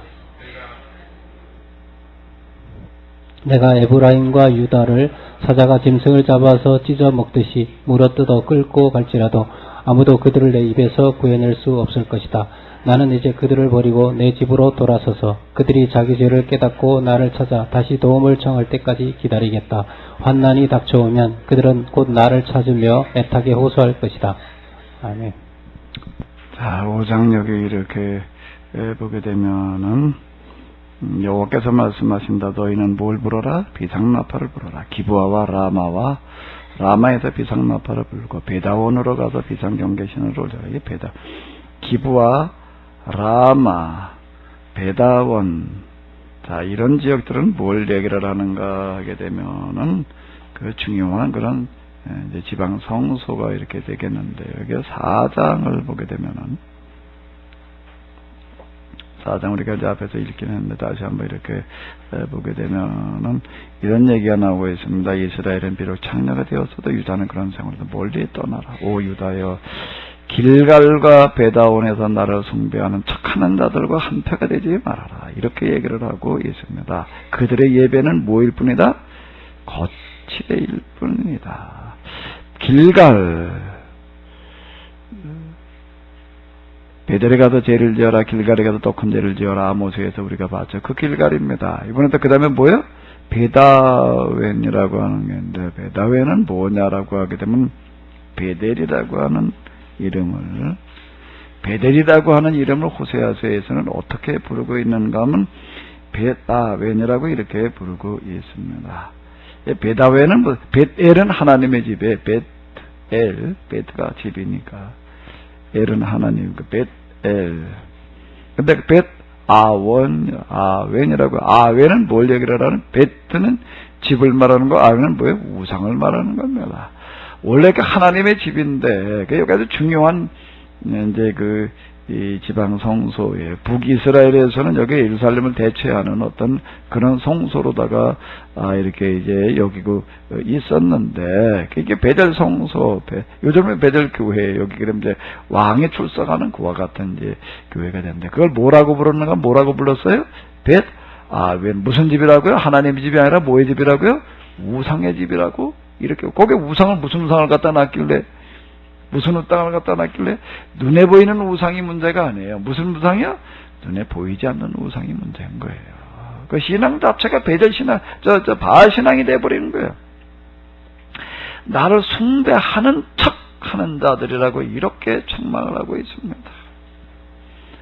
내가 에브라임과 유다를 사자가 짐승을 잡아서 찢어 먹듯이 물어뜯어 끌고 갈지라도 아무도 그들을 내 입에서 구해낼 수 없을 것이다. 나는 이제 그들을 버리고 내 집으로 돌아서서 그들이 자기 죄를 깨닫고 나를 찾아 다시 도움을 청할 때까지 기다리겠다. 환난이 닥쳐오면 그들은 곧 나를 찾으며 애타게 호소할 것이다. 아멘. 자, 5장 여기 이렇게 보게 되면은 여호와께서 말씀하신다. 너희는 뭘 불어라? 비상나팔을 불어라. 기브아와 라마에서 비상나팔을 불고 베다원으로 가서 비상경계신을 올려라. 이 기브아, 라마, 베다원. 자, 이런 지역들은 뭘 얘기를 하는가 하게 되면은 그 중요한 그런 이제 지방 성소가 이렇게 되겠는데 여기 4장을 보게 되면은 4장 우리가 이제 앞에서 읽긴 했는데 다시 한번 이렇게 보게 되면은 이런 얘기가 나오고 있습니다. 이스라엘은 비록 창녀가 되었어도 유다는 그런 생활에서 멀리 떠나라. 오 유다여, 길갈과 베다온에서 나를 숭배하는 척하는 자들과 한패가 되지 말아라. 이렇게 얘기를 하고 있습니다. 그들의 예배는 뭐일 뿐이다? 거칠일 뿐이다. 길갈, 베델에 가서 죄를 지어라. 길갈에 가서 또 큰 죄를 지어라. 아모스에서 우리가 봤죠. 그 길갈입니다. 이번에 또 그 다음에 뭐예요? 베다웬이라고 하는 게 있는데 베다웬은 뭐냐라고 하게 되면 베델이라고 하는 이름을, 베델이라고 하는 이름을 호세아서에서는 어떻게 부르고 있는가 하면 베다웬이라고 이렇게 부르고 있습니다. 베다웨는 뭐, 벳엘은 하나님의 집에, 베트가 집이니까. 엘은 하나님, 벳엘. 근데 아웬이라고. 아웬은 뭘 얘기를 하는? 베트는 집을 말하는 거, 아웬은 뭐예요? 우상을 말하는 겁니다. 원래 그 하나님의 집인데, 여기 아주 중요한, 이제 이 지방 성소에, 북이스라엘에서는 여기 예루살렘을 대체하는 어떤 그런 성소로다가, 이렇게 이제 여기고 있었는데, 그게 베델 성소, 요즘에 베델 교회, 여기 그럼 이제 왕이 출석하는 그와 같은 이제 교회가 됐는데, 그걸 뭐라고 부르는가, 뭐라고 불렀어요? 왜 무슨 집이라고요? 하나님의 집이 아니라 뭐의 집이라고요? 우상의 집이라고? 이렇게, 거기에 우상을 무슨 우상을 갖다 놨길래, 무슨 우상을 갖다 놨길래? 눈에 보이는 우상이 문제가 아니에요. 무슨 우상이요? 눈에 보이지 않는 우상이 문제인 거예요. 그 신앙 자체가 베델 신앙, 바알 신앙이 돼버리는 거예요. 나를 숭배하는 척 하는 자들이라고 이렇게 책망을 하고 있습니다.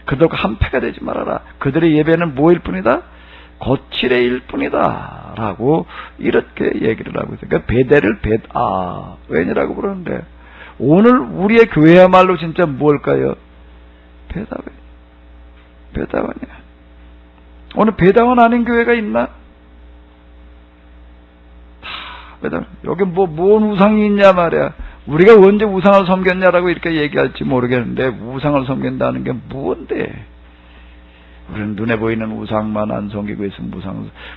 그들과 한패가 되지 말아라. 그들의 예배는 뭐일 뿐이다? 거칠애일 뿐이다. 라고 이렇게 얘기를 하고 있어요. 그러니까 베델을 벳아웬이라고 부르는데, 오늘 우리의 교회야말로 진짜 뭘까요? 베다원이야. 오늘 베다원 아닌 교회가 있나? 베다원. 여기 뭔 우상이 있냐 말이야. 우리가 언제 우상을 섬겼냐라고 이렇게 얘기할지 모르겠는데, 우상을 섬긴다는 게 뭔데? 우리는 눈에 보이는 우상만 안 섬기고 있으면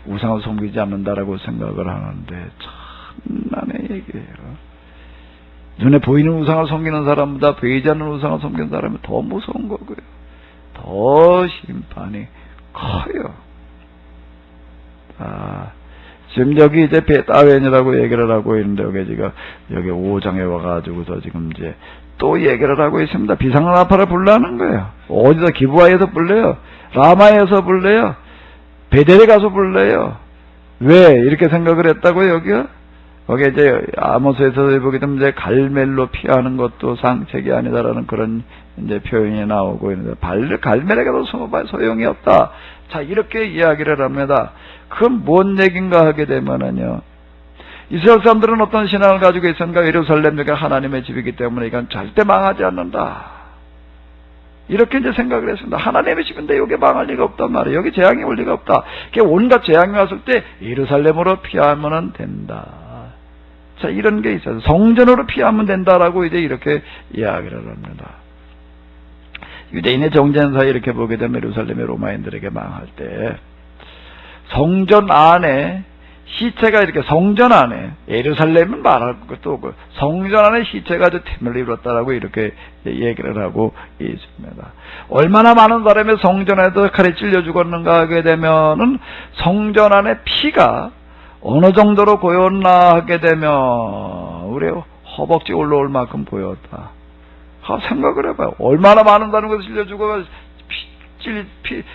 우상을 섬기지 않는다라고 생각을 하는데, 참난의 얘기예요. 눈에 보이는 우상을 섬기는 사람보다 보이지 않는 우상을 섬기는 사람이 더 무서운 거고요. 더 심판이 커요. 지금 여기 이제 벳아웬이라고 얘기를 하고 있는데, 여기 5장에 와가지고서 지금 이제 또 얘기를 하고 있습니다. 비상나팔을 불라는 거예요. 어디서? 기브아에서 불러요. 라마에서 불러요. 베델에 가서 불러요. 왜 이렇게 생각을 했다고요, 여기요? 거기에 이제 아모스에서 보게 되면 이제 갈멜로 피하는 것도 상책이 아니다라는 그런 이제 표현이 나오고 있는데, 갈멜에 가도 소용이 없다. 자, 이렇게 이야기를 합니다. 그건 뭔 얘기인가 하게 되면은요, 이스라엘 사람들은 어떤 신앙을 가지고 있었는가? 예루살렘이 하나님의 집이기 때문에 이건 절대 망하지 않는다. 이렇게 이제 생각을 했습니다. 하나님의 집인데 여기 망할 리가 없단 말이에요. 여기 재앙이 올 리가 없다. 온갖 재앙이 왔을 때 예루살렘으로 피하면 된다. 자, 이런 게 있어요. 성전으로 피하면 된다라고 이제 이렇게 이야기를 합니다. 유대인의 정전사에 이렇게 보게 되면 예루살렘의 로마인들에게 망할 때 성전 안에 시체가 이렇게 성전 안에, 예루살렘은 말할 것도 없고 성전 안에 시체가 아주 템을 입었다라고 이렇게 얘기를 하고 있습니다. 얼마나 많은 사람이 성전 안에서 칼에 찔려 죽었는가 하게 되면은 성전 안에 피가 어느 정도로 고였나 하게 되면 우리 허벅지 올라올 만큼 보였다. 생각을 해봐요. 얼마나 많은 사람이 찔려 죽어가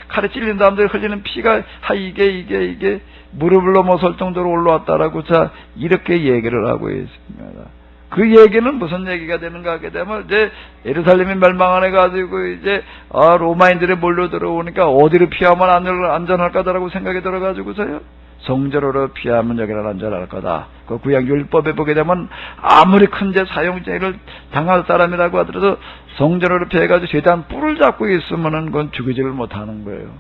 칼에 찔린 사람들이 흘리는 피가 이게 무릎을 넘어설 정도로 올라왔다라고 자 이렇게 얘기를 하고 있습니다. 그 얘기는 무슨 얘기가 되는가 하게 되면 이제 예루살렘이 멸망을 해가지고 이제 로마인들이 몰려 들어오니까 어디로 피하면 안전할까다라고 생각이 들어가지고서요. 성전으로 피하면 여기는 안전할 거다. 그 구약 율법에 보게 되면 아무리 큰 죄 사형죄를 당할 사람이라고 하더라도 성전으로 피해가지고 제단 뿔을 잡고 있으면은 그건 죽이지를 못하는 거예요.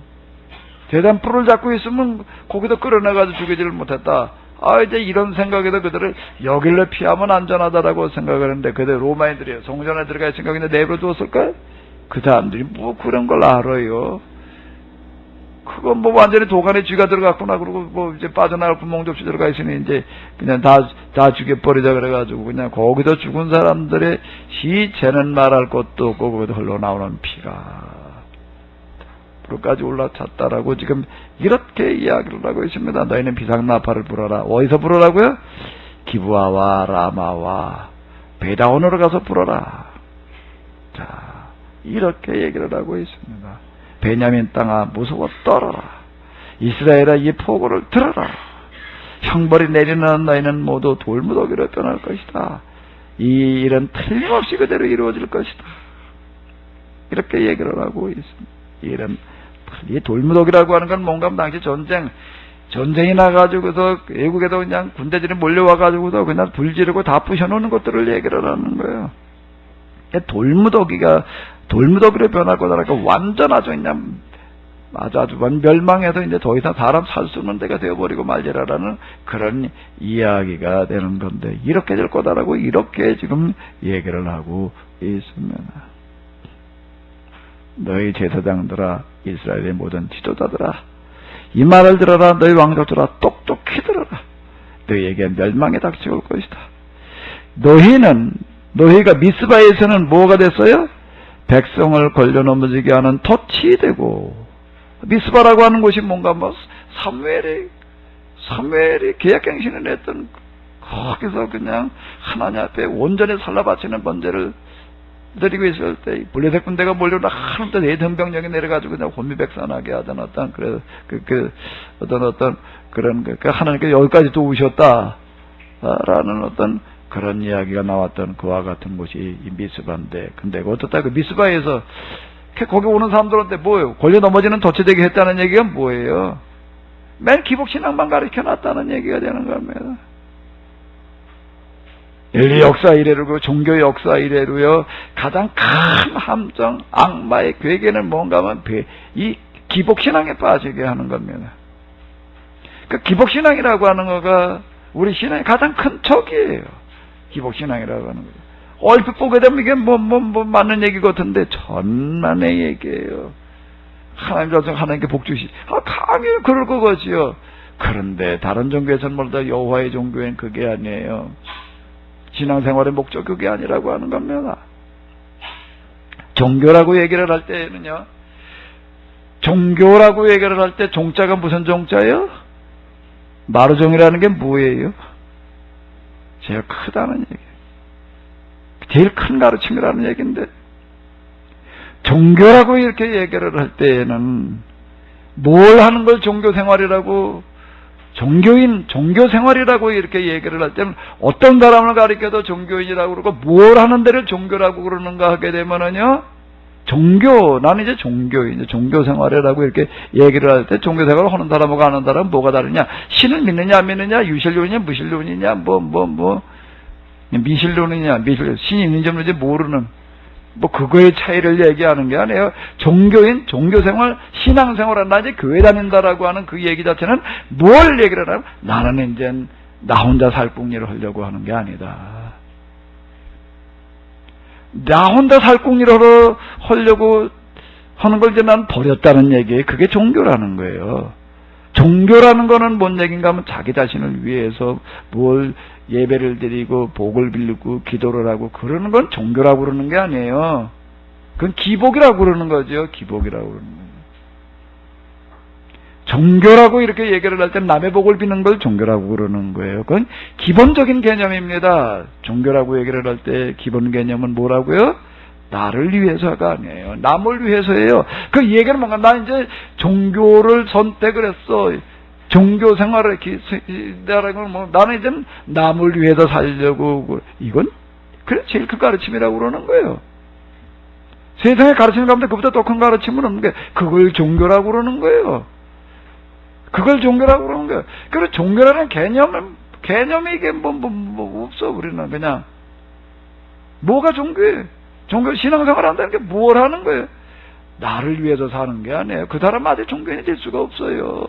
제단 뿔을 잡고 있으면 거기도 끌어내가지고 죽이지를 못했다. 이제 이런 생각에도 그들을 여길로 피하면 안전하다라고 생각을 했는데, 그들 로마인들이요. 성전에 들어갈 생각인데 내버려두었을까요? 그 사람들이 뭐 그런 걸 알아요. 그건 뭐 완전히 도간에 쥐가 들어갔구나. 그러고 뭐 이제 빠져나갈 구멍도 없이 들어가 있으니 이제 그냥 다 죽여버리자 그래가지고 그냥 거기서 죽은 사람들의 시체는 말할 것도 없고 거기서 흘러나오는 피가 불까지 올라찼다라고 지금 이렇게 이야기를 하고 있습니다. 너희는 비상나팔을 불어라. 어디서 불어라고요? 기브아와 라마와 베다온으로 가서 불어라. 자, 이렇게 얘기를 하고 있습니다. 베냐민 땅아 무서워 떨어라. 이스라엘아 이 포고를 들어라. 형벌이 내리는 너희는 모두 돌무더기로 변할 것이다. 이 일은 틀림없이 그대로 이루어질 것이다. 이렇게 얘기를 하고 있습니다. 이 돌무더기라고 하는 건 뭔가 당시 전쟁 전쟁이 나가지고서 외국에도 그냥 군대들이 몰려와가지고도 그냥 불 지르고 다 부셔놓는 것들을 얘기를 하는 거예요. 돌무더기로 변할 거다라니까 완전 아주 그냥 아주 멸망해서 이제 더 이상 사람 살 수 없는 데가 되어버리고 말지라라는 그런 이야기가 되는 건데, 이렇게 될 거다라고 이렇게 지금 얘기를 하고 있습니다. 너희 제사장들아, 이스라엘의 모든 지도자들아, 이 말을 들어라. 너희 왕족들아, 똑똑히 들어라. 너희에게 멸망이 닥쳐올 것이다. 너희가 미스바에서는 뭐가 됐어요? 백성을 걸려 넘어지게 하는 덫이 되고, 미스바라고 하는 곳이 뭔가 사무엘이 계약갱신을 했던, 거기서 그냥 하나님 앞에 온전히 살라 바치는 번제를 드리고 있을 때 블레셋 군대가 몰려오다 하나님도 대등병력이 내려가지고 그냥 혼미백산하게 하던 어떤 그런 하나님께 여기까지 또 오셨다라는 어떤 그런 이야기가 나왔던 그와 같은 곳이 이 미스바인데, 근데 어떻다 그 미스바에서 거기 오는 사람들한테 뭐예요? 걸려 넘어지는 덫이 되게 했다는 얘기가 뭐예요? 맨 기복신앙만 가르쳐 놨다는 얘기가 되는 겁니다. 인류 역사 이래로, 종교 역사 이래로요, 가장 큰 함정, 악마의 괴계는 뭔가 하면 이 기복신앙에 빠지게 하는 겁니다. 그 기복신앙이라고 하는 거가 우리 신앙의 가장 큰 적이에요. 기복신앙이라고 하는 거죠. 얼핏 보게 되면 이게 맞는 얘기 같은데 천만의 얘기예요. 하나님 자성 하나님께 복주시, 강히 그럴 거지요. 그런데 다른 종교에서는 뭐다 여호와의 종교엔 그게 아니에요. 신앙생활의 목적 그게 아니라고 하는 겁니다. 종교라고 얘기를 할 때는요, 종교라고 얘기를 할 때 종자가 무슨 종자예요? 마루종이라는 게 뭐예요? 제일 크다는 얘기예요. 제일 큰 가르침이라는 얘기인데, 종교라고 이렇게 얘기를 할 때에는 뭘 하는 걸 종교생활이라고, 종교생활이라고 이렇게 얘기를 할 때는 어떤 사람을 가리켜도 종교인이라고 그러고, 뭘 하는 데를 종교라고 그러는가 하게 되면은요, 나는 이제 종교인, 종교생활이라고 이렇게 얘기를 할 때 종교생활을 하는 사람하고 안 하는 사람은 뭐가 다르냐? 신을 믿느냐 안 믿느냐, 유실론이냐 무실론이냐, 미실론이냐, 신이 있는지 없는지 모르는, 그거의 차이를 얘기하는 게 아니에요. 종교인, 종교생활, 신앙생활은 나 이제 교회 다닌다라고 하는 그 얘기 자체는 뭘 얘기를 하냐면, 나는 이제 나 혼자 살궁리를 하려고 하는 게 아니다. 나 혼자 살궁리를 하려고 하는 걸 이제 난 버렸다는 얘기예요. 그게 종교라는 거예요. 종교라는 거는 뭔 얘기인가 하면 자기 자신을 위해서 뭘 예배를 드리고 복을 빌고 기도를 하고 그러는 건 종교라고 그러는 게 아니에요. 그건 기복이라고 그러는 거죠. 기복이라고 그러는 거예요. 종교라고 이렇게 얘기를 할 때 남의 복을 비는 걸 종교라고 그러는 거예요. 그건 기본적인 개념입니다. 종교라고 얘기를 할 때 기본 개념은 뭐라고요? 나를 위해서가 아니에요. 남을 위해서예요. 그 얘기는 뭔가, 나 이제 종교를 선택을 했어. 종교 생활을 나는 이제 남을 위해서 살려고, 이건 그래 제일 큰 가르침이라고 그러는 거예요. 세상에 가르치는 가운데 그보다 더 큰 가르침은 없는 게, 그걸 종교라고 그러는 거예요. 그걸 종교라고 그러는 거예요. 그리고 종교라는 개념이 이게 없어. 우리는 그냥 뭐가 종교예요? 종교 신앙생활 한다는 게 뭘 하는 거예요? 나를 위해서 사는 게 아니에요. 그 사람은 아직 종교인이 될 수가 없어요.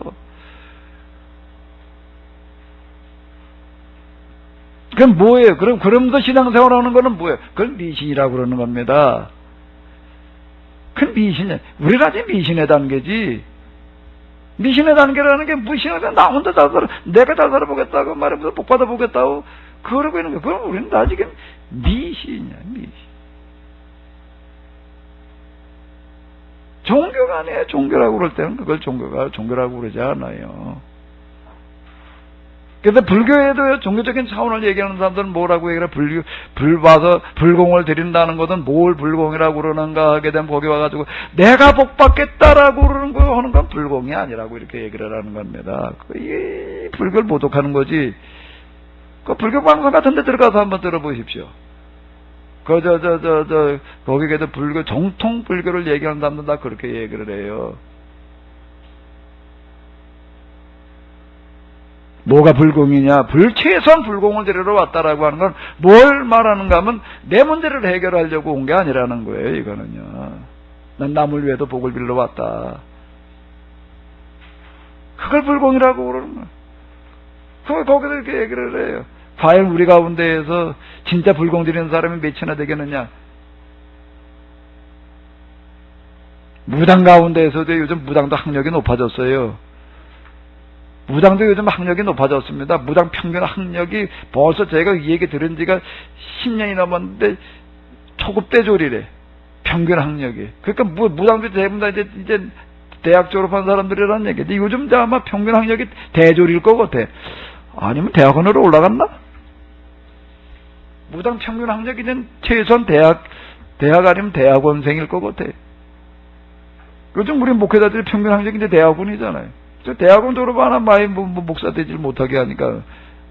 그럼 뭐예요? 그러면서 신앙생활 하는 거는 뭐예요? 그건 미신이라고 그러는 겁니다. 그건 미신이에요. 우리는 아직 미신의 단계지. 미신의 단계라는 게 무신해서 나 혼자 내가 잘 살아보겠다고 말하면서 복 받아보겠다고 그러고 있는 거예요. 그럼 우리는 아직은 미신이야, 미신. 종교가 아니에요. 종교라고 그럴 때는 그걸 종교라고 그러지 않아요. 그런데 불교에도요, 종교적인 차원을 얘기하는 사람들은 뭐라고 얘기를 해요? 불 봐서 불공을 드린다는 것은 뭘 불공이라고 그러는가 하게 되면 거기 와가지고 내가 복 받겠다라고 그러는 거 하는 건 불공이 아니라고 이렇게 얘기를 하는 겁니다. 이 불교를 모독하는 거지. 그 불교 방송 같은 데 들어가서 한번 들어보십시오. 거기에도 불교, 정통 불교를 얘기하는 사람들 다 그렇게 얘기를 해요. 뭐가 불공이냐? 최소한 불공을 데리러 왔다라고 하는 건 뭘 말하는가 하면 내 문제를 해결하려고 온 게 아니라는 거예요. 이거는요. 난 남을 위해도 복을 빌러 왔다. 그걸 불공이라고 그러는 거예요. 그걸 거기서 이렇게 얘기를 해요. 과연 우리 가운데에서 진짜 불공 드리는 사람이 몇이나 되겠느냐? 무당 가운데에서도 요즘 무당도 학력이 높아졌어요. 무당도 요즘 학력이 높아졌습니다. 무당 평균 학력이 벌써 제가 이 얘기 들은 지가 10년이 넘었는데 초급 대졸이래. 평균 학력이. 그러니까 무당도 대부분 다 이제 대학 졸업한 사람들이라는 얘기지. 요즘 이제 아마 평균 학력이 대졸일 것 같아. 아니면 대학원으로 올라갔나? 무당 평균 학력이 이제 최소한 대학 아니면 대학원생일 것 같아. 요즘 우리 목회자들이 평균 학력이 이제 대학원이잖아요. 저 대학원 졸업 안 하면 목사 되질 못하게 하니까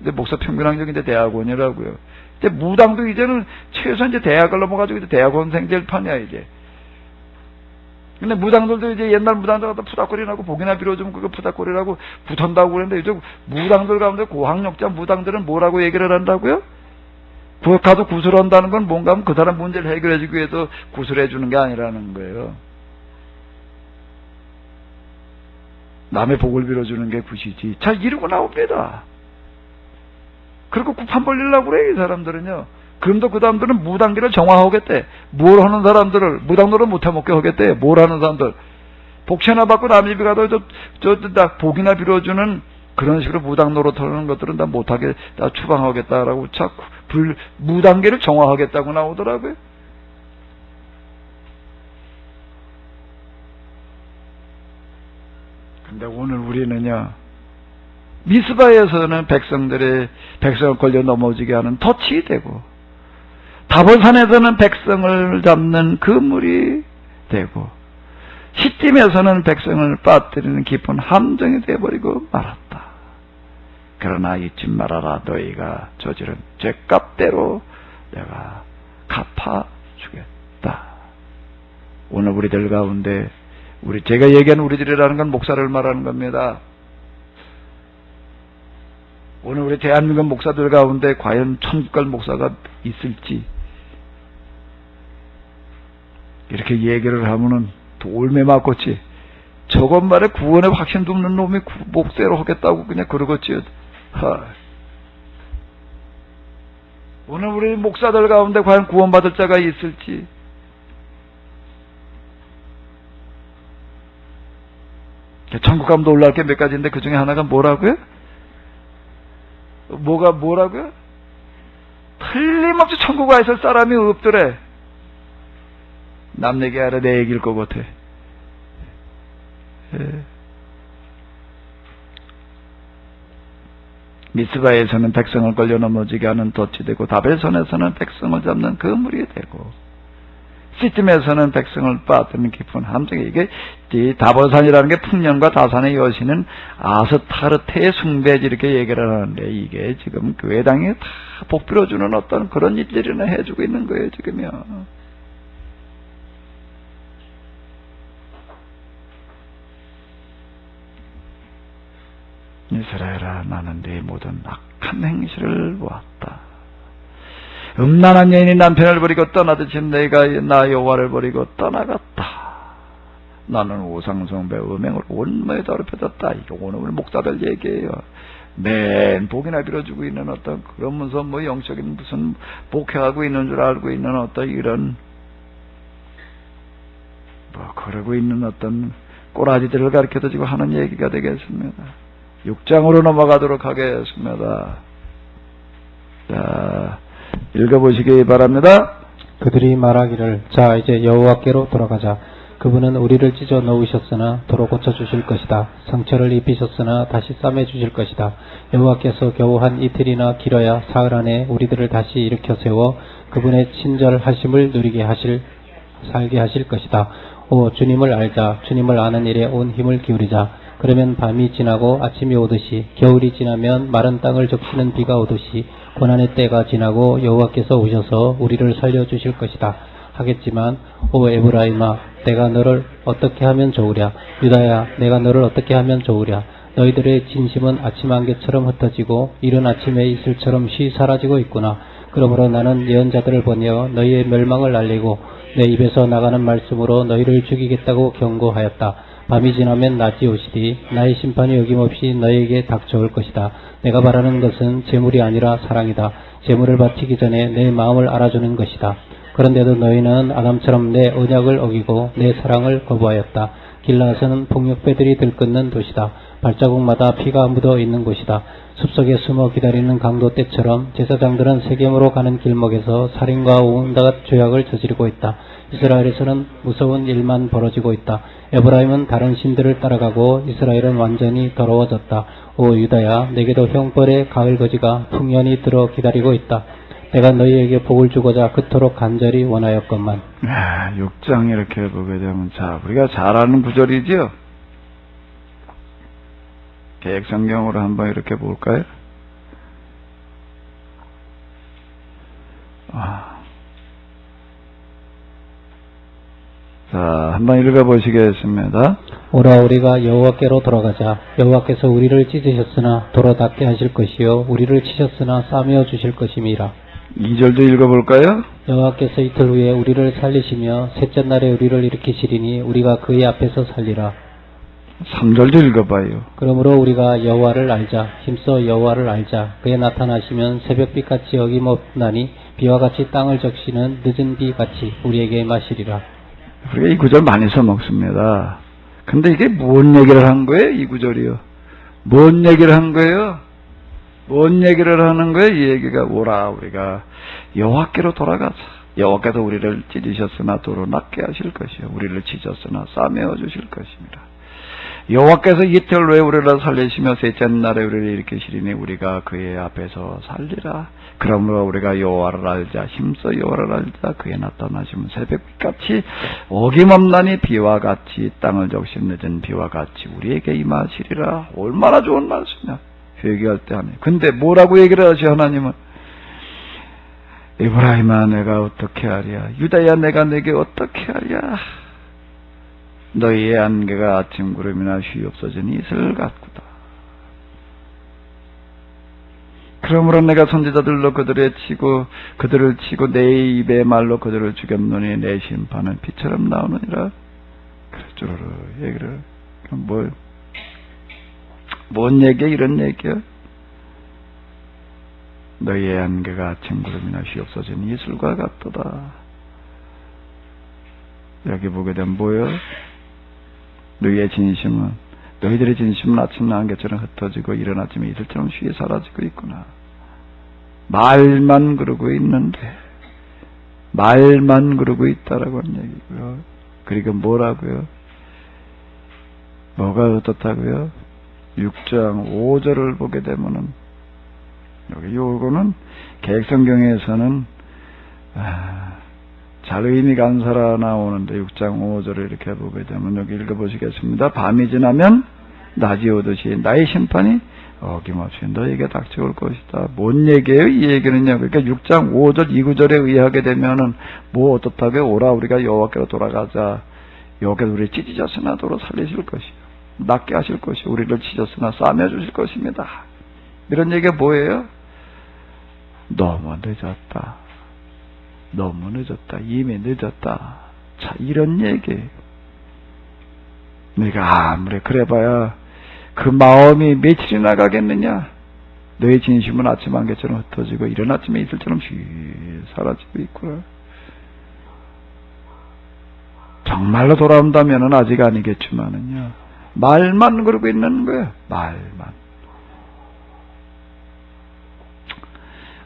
이제 목사 평균 학력이 이제 대학원이라고요. 이제 무당도 이제는 최소한 이제 대학을 넘어가지고 이제 대학원생 될 판이야 이제. 근데 무당들도 이제 옛날 무당들 갖다 푸닥거리라고 복이나 빌어주면 그거 푸닥거리라고 붙은다고 그랬는데 요즘 무당들 가운데 고학력자 무당들은 뭐라고 얘기를 한다고요? 가서 구슬한다는 건 뭔가 하면 그 사람 문제를 해결해주기 위해서 구슬해주는 게 아니라는 거예요. 남의 복을 빌어주는 게 굿이지. 잘 이루고 나옵니다. 그리고 구판 벌리려고 그래, 이 사람들은요. 그럼도 그 사람들은 무당기를 정화하겠대. 뭘 하는 사람들을, 무당노릇 못해먹게 하겠대. 뭘 하는 사람들. 복채나 받고 남입이 가도 다 복이나 빌어주는 그런 식으로 무당노릇 하는 것들은 다 못하게 다 추방하겠다라고 자꾸 무당기를 정화하겠다고 나오더라고요. 근데 오늘 우리는요, 미스바에서는 백성을 걸려 넘어지게 하는 덫이 되고, 다볼산에서는 백성을 잡는 그물이 되고, 시딤에서는 백성을 빠뜨리는 깊은 함정이 되어버리고 말았다. 그러나 잊지 말아라. 너희가 저지른 죄값대로 내가 갚아주겠다. 오늘 우리들 가운데 제가 얘기하는 우리들이라는 건 목사를 말하는 겁니다. 오늘 우리 대한민국 목사들 가운데 과연 천국 갈 목사가 있을지 이렇게 얘기를 하면은 돌매 맞겠지. 저것 말에 구원의 확신도 없는 놈이 목대로 하겠다고 그냥 그러겠지. 오늘 우리 목사들 가운데 과연 구원받을 자가 있을지. 천국 가면 올라갈 게 몇 가지인데 그 중에 하나가 뭐라고요? 뭐라고요? 틀림없이 천국 가 있을 사람이 없더래. 남 얘기 하라 내 얘기일 것 같아. 미스바에서는 백성을 걸려 넘어지게 하는 덫이 되고, 다벨손에서는 백성을 잡는 그물이 되고, 시딤에서는 백성을 빠뜨리는 깊은 함정이. 이게 다볼산이라는 게 풍년과 다산의 여신은 아스타르테의 숭배지 이렇게 얘기를 하는데, 이게 지금 교회당에 다 복빌어주는 어떤 그런 일들이나 해주고 있는 거예요 지금요. 이스라엘아, 나는 네 모든 악한 행실을 보았다. 음란한 여인이 남편을 버리고 떠나듯이 내가 나 여호와를 버리고 떠나갔다. 나는 우상숭배 음행을 온몸에 더럽혀졌다. 이게 오늘 우리 목사들 얘기예요. 맨 복이나 빌어주고 있는 어떤 그러면서 뭐 영적인 무슨 복해하고 있는 줄 알고 있는 어떤 이런 뭐 그러고 있는 어떤 꼬라지들을 가르쳐주고 하는 얘기가 되겠습니다. 6장으로 넘어가도록 하겠습니다. 자, 읽어보시기 바랍니다. 그들이 말하기를, 자 이제 여호와께로 돌아가자. 그분은 우리를 찢어 놓으셨으나 도로 고쳐주실 것이다. 상처를 입히셨으나 다시 싸매주실 것이다. 여호와께서 겨우 한 이틀이나 길어야 사흘 안에 우리들을 다시 일으켜 세워 그분의 친절하심을 누리게 살게 하실 것이다. 오 주님을 알자. 주님을 아는 일에 온 힘을 기울이자. 그러면 밤이 지나고 아침이 오듯이, 겨울이 지나면 마른 땅을 적시는 비가 오듯이 고난의 때가 지나고 여호와께서 오셔서 우리를 살려주실 것이다 하겠지만, 오 에브라임아, 내가 너를 어떻게 하면 좋으랴. 유다야, 내가 너를 어떻게 하면 좋으랴. 너희들의 진심은 아침 안개처럼 흩어지고 이른 아침의 이슬처럼 쉬 사라지고 있구나. 그러므로 나는 예언자들을 보내어 너희의 멸망을 알리고 내 입에서 나가는 말씀으로 너희를 죽이겠다고 경고하였다. 밤이 지나면 낮이 오시리. 나의 심판이 어김없이 너희에게 닥쳐올 것이다. 내가 바라는 것은 재물이 아니라 사랑이다. 재물을 바치기 전에 내 마음을 알아주는 것이다. 그런데도 너희는 아담처럼 내 언약을 어기고 내 사랑을 거부하였다. 길라앗은 폭력배들이 들끓는 도시다. 발자국마다 피가 묻어 있는 곳이다. 숲속에 숨어 기다리는 강도 떼처럼 제사장들은 세겜으로 가는 길목에서 살인과 온갖 죄악을 저지르고 있다. 이스라엘에서는 무서운 일만 벌어지고 있다. 에브라임은 다른 신들을 따라가고 이스라엘은 완전히 더러워졌다. 오 유다야, 내게도 형벌의 가을거지가 풍년이 들어 기다리고 있다. 내가 너희에게 복을 주고자 그토록 간절히 원하였건만. 6장 이렇게 보게 되면, 자, 우리가 잘 아는 구절이죠? 개혁성경으로 한번 이렇게 볼까요? 자, 한번 읽어보시겠습니다. 오라 우리가 여호와께로 돌아가자. 여호와께서 우리를 찢으셨으나 도로 닿게 하실 것이요 우리를 치셨으나 싸매어 주실 것임이라. 2절도 읽어볼까요? 여호와께서 이틀 후에 우리를 살리시며 셋째 날에 우리를 일으키시리니 우리가 그의 앞에서 살리라. 3절도 읽어봐요. 그러므로 우리가 여호와를 알자. 힘써 여호와를 알자. 그의 나타나시면 새벽빛같이 어김없나니 비와 같이 땅을 적시는 늦은 비같이 우리에게 마시리라. 우리가 이 구절 많이 써먹습니다. 근데 이게 뭔 얘기를 한 거예요? 이 구절이요. 뭔 얘기를 한 거예요? 뭔 얘기를 하는 거예요? 이 얘기가 오라 우리가 여호와께로 돌아가자. 여호와께서 우리를 찢으셨으나 도로 낫게 하실 것이요 우리를 치셨으나 싸매어 주실 것입니다. 여호와께서 이틀 후에 우리를 살리시며 셋째 날에 우리를 일으키시리니 우리가 그의 앞에서 살리라. 그러므로 우리가 여호와를 알자. 힘써 여호와를 알자. 그의 나타나시면 새벽같이 어김없나니 비와 같이 땅을 적신 늦은 비와 같이 우리에게 임하시리라. 얼마나 좋은 말씀이야. 회개할 때 하네. 근데 뭐라고 얘기를 하시 하나님은? 에브라임아 내가 어떻게 하랴. 유다야 내가 내게 어떻게 하랴. 너희의 안개가 아침 구름이나 쉬 없어진 이슬 같구다. 그러므로 내가 선지자들로 그들을 치고 내 입의 말로 그들을 죽였노니 내 심판은 비처럼 나오느니라. 그래 쭈르르 얘기를. 그럼 뭔 얘기야? 이런 얘기야? 너희의 안개가 아침 구름이나 쉬 없어진 이슬과 같도다. 여기 보게 되면 뭐예요? 너희들의 진심은 아침 안개처럼 흩어지고 이른 아침에 이슬처럼 쉬게 사라지고 있구나. 말만 그러고 있는데 말만 그러고 있다라고 하는 얘기고요. 그리고 뭐라고요? 뭐가 어떻다고요? 6장 5절을 보게 되면은 여기 요거는 개혁성경에서는 잘 의미가 안 살아 나오는데 6장 5절을 이렇게 보게 되면 여기 읽어보시겠습니다. 밤이 지나면 낮이 오듯이 나의 심판이 어김없이 너에게 닥쳐올 것이다. 뭔 얘기예요? 이 얘기는요. 그러니까 6장 5절 2구절에 의하게 되면은 뭐 어떻다고요? 오라 우리가 여호와께로 돌아가자. 여호와께서 우리를 찢으셨으나 도로 살리실 것이요 낫게 하실 것이요 우리를 치셨으나 싸매 주실 것입니다. 이런 얘기가 뭐예요? 너무 늦었다. 너무 늦었다. 이미 늦었다. 자, 이런 얘기. 내가 아무리 그래봐야 그 마음이 며칠이나 가겠느냐? 너의 진심은 아침 안개처럼 흩어지고 이른 아침에 이슬처럼 쉬 사라지고 있구나. 정말로 돌아온다면은 아직 아니겠지만은요. 말만 그러고 있는 거야. 말만.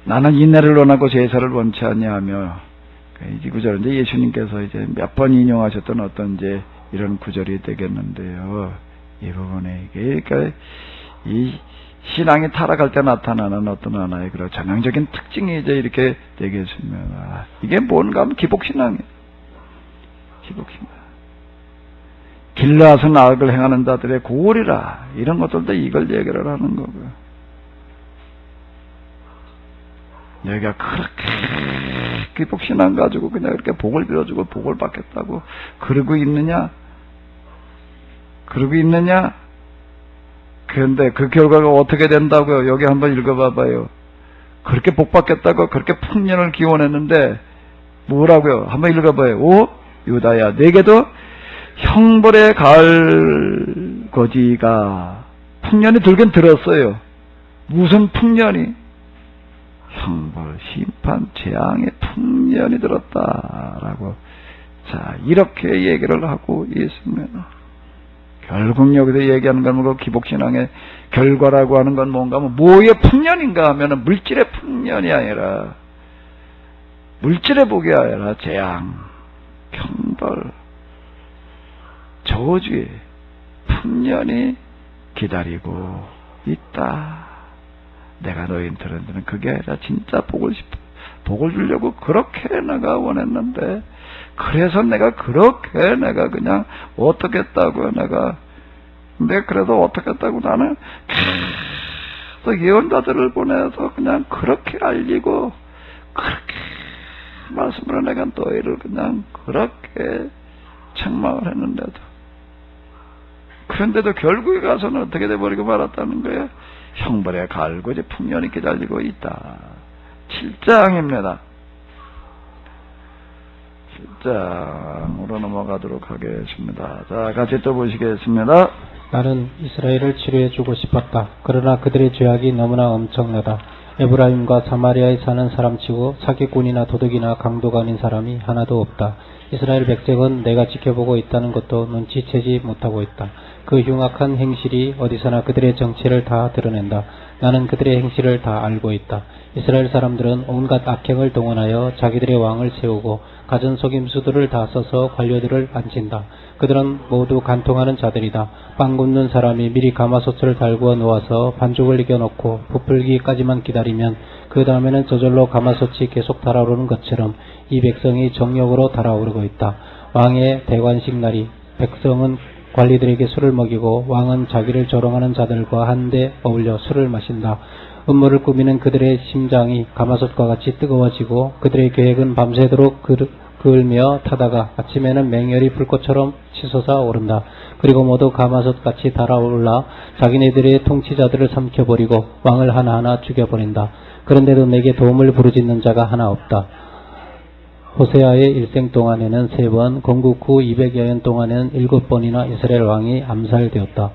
나는 인내를 원하고 제사를 원치 아니하며 이 구절은 이제 예수님께서 이제 몇 번 인용하셨던 어떤 이제 이런 구절이 되겠는데요. 이 부분에 그러니까 이 신앙이 타락할 때 나타나는 어떤 하나의 그런 전형적인 특징이 이제 이렇게 되겠습니다. 이게 뭔가 하면 기복신앙이에요. 기복신앙. 길라앗은 악을 행하는 자들의 고울이라 이런 것들도 이걸 얘기를 하는 거고요. 여기가 그렇게 기복신앙 가지고 그냥 이렇게 복을 빌어주고 복을 받겠다고 그러고 있느냐? 그런데 그 결과가 어떻게 된다고요? 여기 한번 읽어봐봐요. 그렇게 복받겠다고 그렇게 풍년을 기원했는데 뭐라고요? 한번 읽어봐요. 오 유다야 내게도 형벌의 갈거지가 풍년이 들긴 들었어요. 무슨 풍년이? 형벌, 심판, 재앙의 풍년이 들었다라고. 자 이렇게 얘기를 하고 있습니다. 결국 여기서 얘기하는 건 뭐고 기복신앙의 결과라고 하는 건 뭔가 하면 뭐의 풍년인가 하면 물질의 풍년이 아니라 물질의 복이 아니라 재앙, 형벌, 저주의 풍년이 기다리고 있다. 내가 너희들한테는 그게 아니라 진짜 복을 주려고 그렇게 내가 원했는데 그래서 내가 그렇게 내가 그냥 어떻게 했다고 내가 근데 그래도 어떻게 했다고 나는 계속 예언자들을 보내서 그냥 그렇게 알리고 그렇게 말씀으로 내가 너희를 그냥 그렇게 책망을 했는데도 그런데도 결국에 가서는 어떻게 돼버리고 말았다는 거예요. 형벌의 갈고지 풍년이 기다리고 있다. 7장입니다. 7장으로 넘어가도록 하겠습니다. 자, 같이 또 보시겠습니다. 나는 이스라엘을 치료해주고 싶었다. 그러나 그들의 죄악이 너무나 엄청나다. 에브라임과 사마리아에 사는 사람치고 사기꾼이나 도둑이나 강도가 아닌 사람이 하나도 없다. 이스라엘 백성은 내가 지켜보고 있다는 것도 눈치채지 못하고 있다. 그 흉악한 행실이 어디서나 그들의 정체를 다 드러낸다. 나는 그들의 행실을 다 알고 있다. 이스라엘 사람들은 온갖 악행을 동원하여 자기들의 왕을 세우고 가전 속임수들을 다 써서 관료들을 앉힌다. 그들은 모두 간통하는 자들이다. 빵 굽는 사람이 미리 가마솥을 달구어 놓아서 반죽을 익혀놓고 부풀기까지만 기다리면 그 다음에는 저절로 가마솥이 계속 달아오르는 것처럼 이 백성이 정욕으로 달아오르고 있다. 왕의 대관식 날이 백성은 관리들에게 술을 먹이고 왕은 자기를 조롱하는 자들과 한데 어울려 술을 마신다. 음모를 꾸미는 그들의 심장이 가마솥과 같이 뜨거워지고 그들의 계획은 밤새도록 그을며 타다가 아침에는 맹열이 불꽃처럼 치솟아 오른다. 그리고 모두 가마솥같이 달아올라 자기네들의 통치자들을 삼켜버리고 왕을 하나하나 죽여버린다. 그런데도 내게 도움을 부르짖는 자가 하나 없다. 호세아의 일생 동안에는 3번, 건국 후 200여 년 동안에는 7번이나 이스라엘 왕이 암살되었다.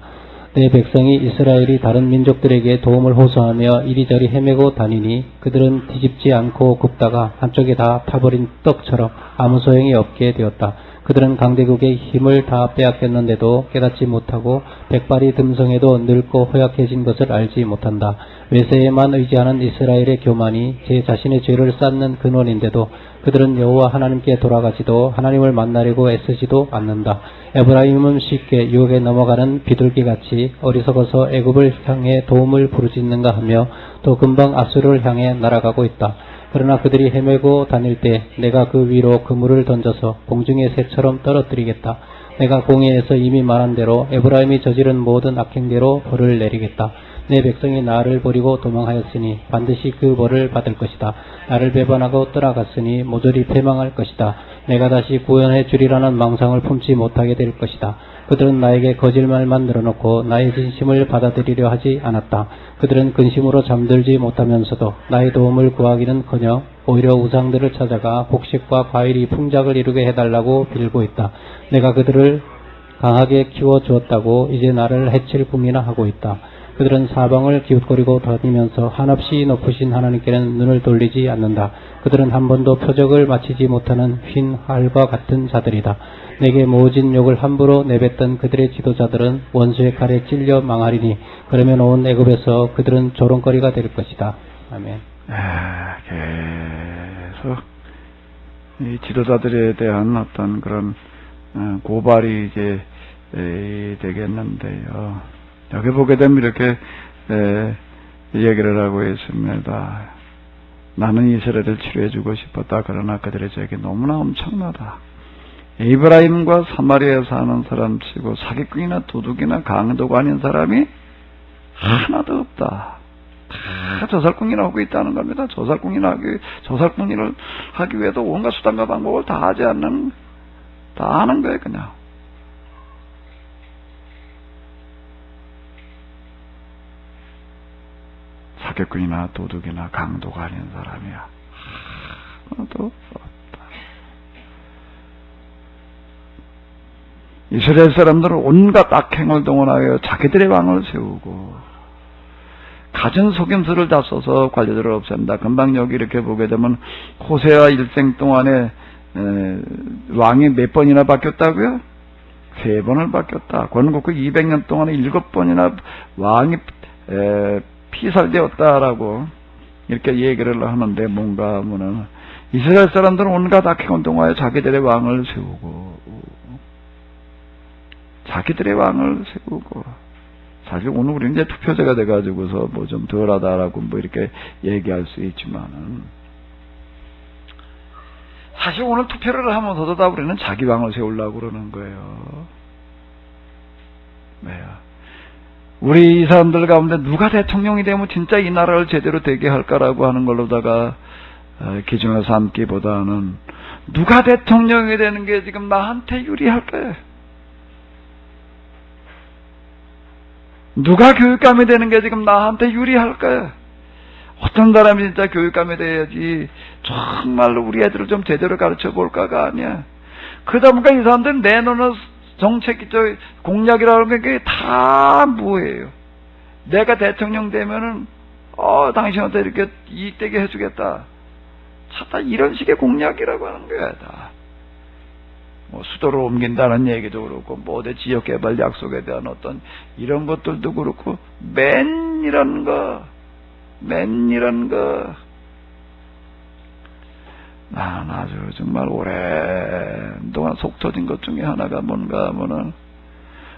내 백성이 이스라엘이 다른 민족들에게 도움을 호소하며 이리저리 헤매고 다니니 그들은 뒤집지 않고 굽다가 한쪽에 다 타버린 떡처럼 아무 소용이 없게 되었다. 그들은 강대국의 힘을 다 빼앗겼는데도 깨닫지 못하고 백발이 듬성해도 늙고 허약해진 것을 알지 못한다. 외세에만 의지하는 이스라엘의 교만이 제 자신의 죄를 쌓는 근원인데도 그들은 여호와 하나님께 돌아가지도 하나님을 만나려고 애쓰지도 않는다. 에브라임은 쉽게 유혹에 넘어가는 비둘기같이 어리석어서 애굽을 향해 도움을 부르짖는가 하며 또 금방 아수르를 향해 날아가고 있다. 그러나 그들이 헤매고 다닐 때 내가 그 위로 그물을 던져서 공중의 새처럼 떨어뜨리겠다. 내가 공회에서 이미 말한 대로 에브라임이 저지른 모든 악행대로 벌을 내리겠다. 내 백성이 나를 버리고 도망하였으니 반드시 그 벌을 받을 것이다. 나를 배반하고 떠나갔으니 모조리 패망할 것이다. 내가 다시 구원해 주리라는 망상을 품지 못하게 될 것이다. 그들은 나에게 거짓말만 늘어놓고 나의 진심을 받아들이려 하지 않았다. 그들은 근심으로 잠들지 못하면서도 나의 도움을 구하기는커녕 오히려 우상들을 찾아가 곡식과 과일이 풍작을 이루게 해달라고 빌고 있다. 내가 그들을 강하게 키워주었다고 이제 나를 해칠 궁이나 하고 있다. 그들은 사방을 기웃거리고 다니면서 한없이 높으신 하나님께는 눈을 돌리지 않는다. 그들은 한 번도 표적을 마치지 못하는 흰 활과 같은 자들이다. 내게 모진 욕을 함부로 내뱉던 그들의 지도자들은 원수의 칼에 찔려 망하리니 그러면 온 애굽에서 그들은 조롱거리가 될 것이다. 아멘. 계속 이 지도자들에 대한 어떤 그런 고발이 이제 되겠는데요. 여기 보게 되면 이렇게 얘기를 하고 있습니다. 나는 이스라엘을 치료해주고 싶었다. 그러나 그들의 죄악이 너무나 엄청나다. 이브라임과 사마리아에 사는 사람치고 사기꾼이나 도둑이나 강도가 아닌 사람이 하나도 없다. 다 저살꾼이나 하고 있다는 겁니다. 저살꾼이를 하기 위해도 온갖 수단과 방법을 다 하지 않는, 다 하는 거예요, 그냥. 사기꾼이나 도둑이나 강도가 아닌 사람이야. 하나도 없다. 이스라엘 사람들은 온갖 악행을 동원하여 자기들의 왕을 세우고 갖은 속임수를 다 써서 관리들을 없앤다. 금방 여기 이렇게 보게 되면 호세아 일생 동안에 왕이 몇 번이나 바뀌었다고요? 3번을 바뀌었다. 건국후 200년 동안에 7번이나 왕이 피살되었다라고 이렇게 얘기를 하는데, 뭔가 하면은 이스라엘 사람들은 온갖 악행을 동하여 자기들의 왕을 세우고 사실 오늘 우리는 이제 투표제가 돼가지고서 뭐 좀 덜하다라고 뭐 이렇게 얘기할 수 있지만은, 사실 오늘 투표를 하면서도 다 우리는 자기 왕을 세우려고 그러는 거예요. 왜요? 우리 이 사람들 가운데 누가 대통령이 되면 진짜 이 나라를 제대로 되게 할까라고 하는 걸로다가 기준을 삼기보다는 누가 대통령이 되는 게 지금 나한테 유리할까요? 누가 교육감이 되는 게 지금 나한테 유리할까요? 어떤 사람이 진짜 교육감이 돼야지 정말로 우리 애들을 좀 제대로 가르쳐 볼까가 아니야. 그러다 보니까 이 사람들은 내놓는 정책, 공약이라는 게 다 무해요. 내가 대통령 되면은, 당신한테 이렇게 이익되게 해주겠다. 다 이런 식의 공약이라고 하는 거야, 다. 뭐, 수도를 옮긴다는 얘기도 그렇고, 뭐, 어디 지역개발 약속에 대한 어떤, 이런 것들도 그렇고, 맨이라는 거. 난 아주 정말 오랜동안 속 터진 것 중에 하나가 뭔가 하면은,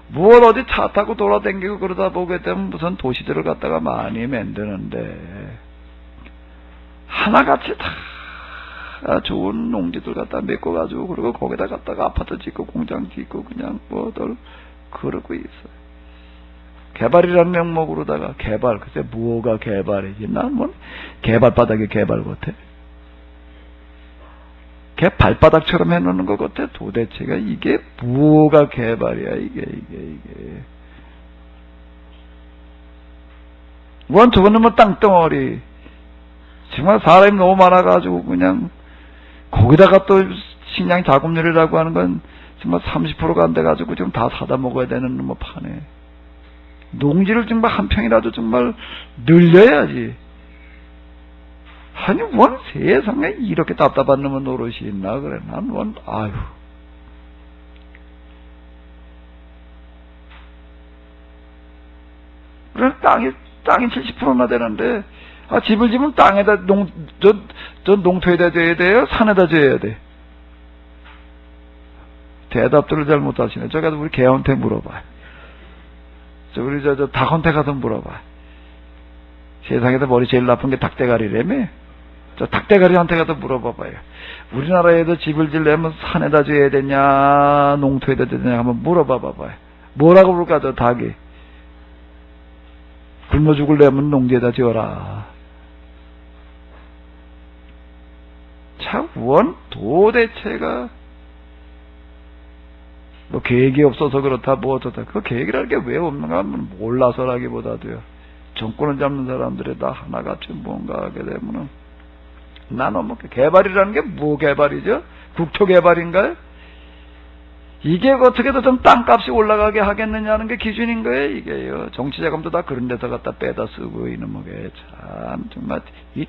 무엇 어디 차 타고 돌아다니고 그러다 보게 되면 무슨 도시들을 갖다가 많이 만드는데, 하나같이 다 좋은 농지들 갖다 메꿔가지고, 그리고 거기다 갖다가 아파트 짓고 공장 짓고 그냥 뭐들 그러고 있어요. 개발이라는 명목으로다가 개발, 글쎄 뭐가 개발이지? 난 뭐 개발 바닥에 개발 같아. 걔 발바닥처럼 해놓는 것 같아. 도대체가 이게 뭐가 개발이야? 이게. 원 저거는 뭐 땅덩어리. 정말 사람이 너무 많아가지고 그냥 거기다가 또 식량 자급률이라고 하는 건 정말 30%가 안 돼가지고 지금 다 사다 먹어야 되는 뭐 판에. 농지를 정말 한 평이라도 정말 늘려야지. 아니, 원 세상에 이렇게 답답한 놈은 노릇이 있나, 그래. 난 아유. 그래, 땅이 70%나 되는데, 집을 지면 땅에다, 농토에다 줘야 돼요? 산에다 줘야 돼? 대답들을 잘 못하시네. 저기 가서 우리 개한테 물어봐. 우리 닭한테 가서 물어봐. 세상에서 머리 제일 나쁜 게 닭대가리라며? 저 닭대가리한테 가서 물어봐봐요. 우리나라에도 집을 지려면 산에다 줘야 되냐, 농토에다 줘야 되냐 한번 물어봐봐요. 뭐라고 그럴까, 저 닭이? 굶어 죽으려면 농지에다 지어라. 참, 도대체가, 뭐 계획이 없어서 그렇다, 뭐 어쩌다. 그 계획이라는 게 왜 없는가 하면 몰라서라기보다도요. 정권을 잡는 사람들이 다 하나같이 뭔가 하게 되면은, 나는 뭐 개발이라는 게 뭐 개발이죠? 국토 개발인가요? 이게 어떻게든 좀 땅값이 올라가게 하겠느냐는 게 기준인 거예요, 이게요. 정치자금도 다 그런 데서 갖다 빼다 쓰고 있는 뭐게 참 정말 이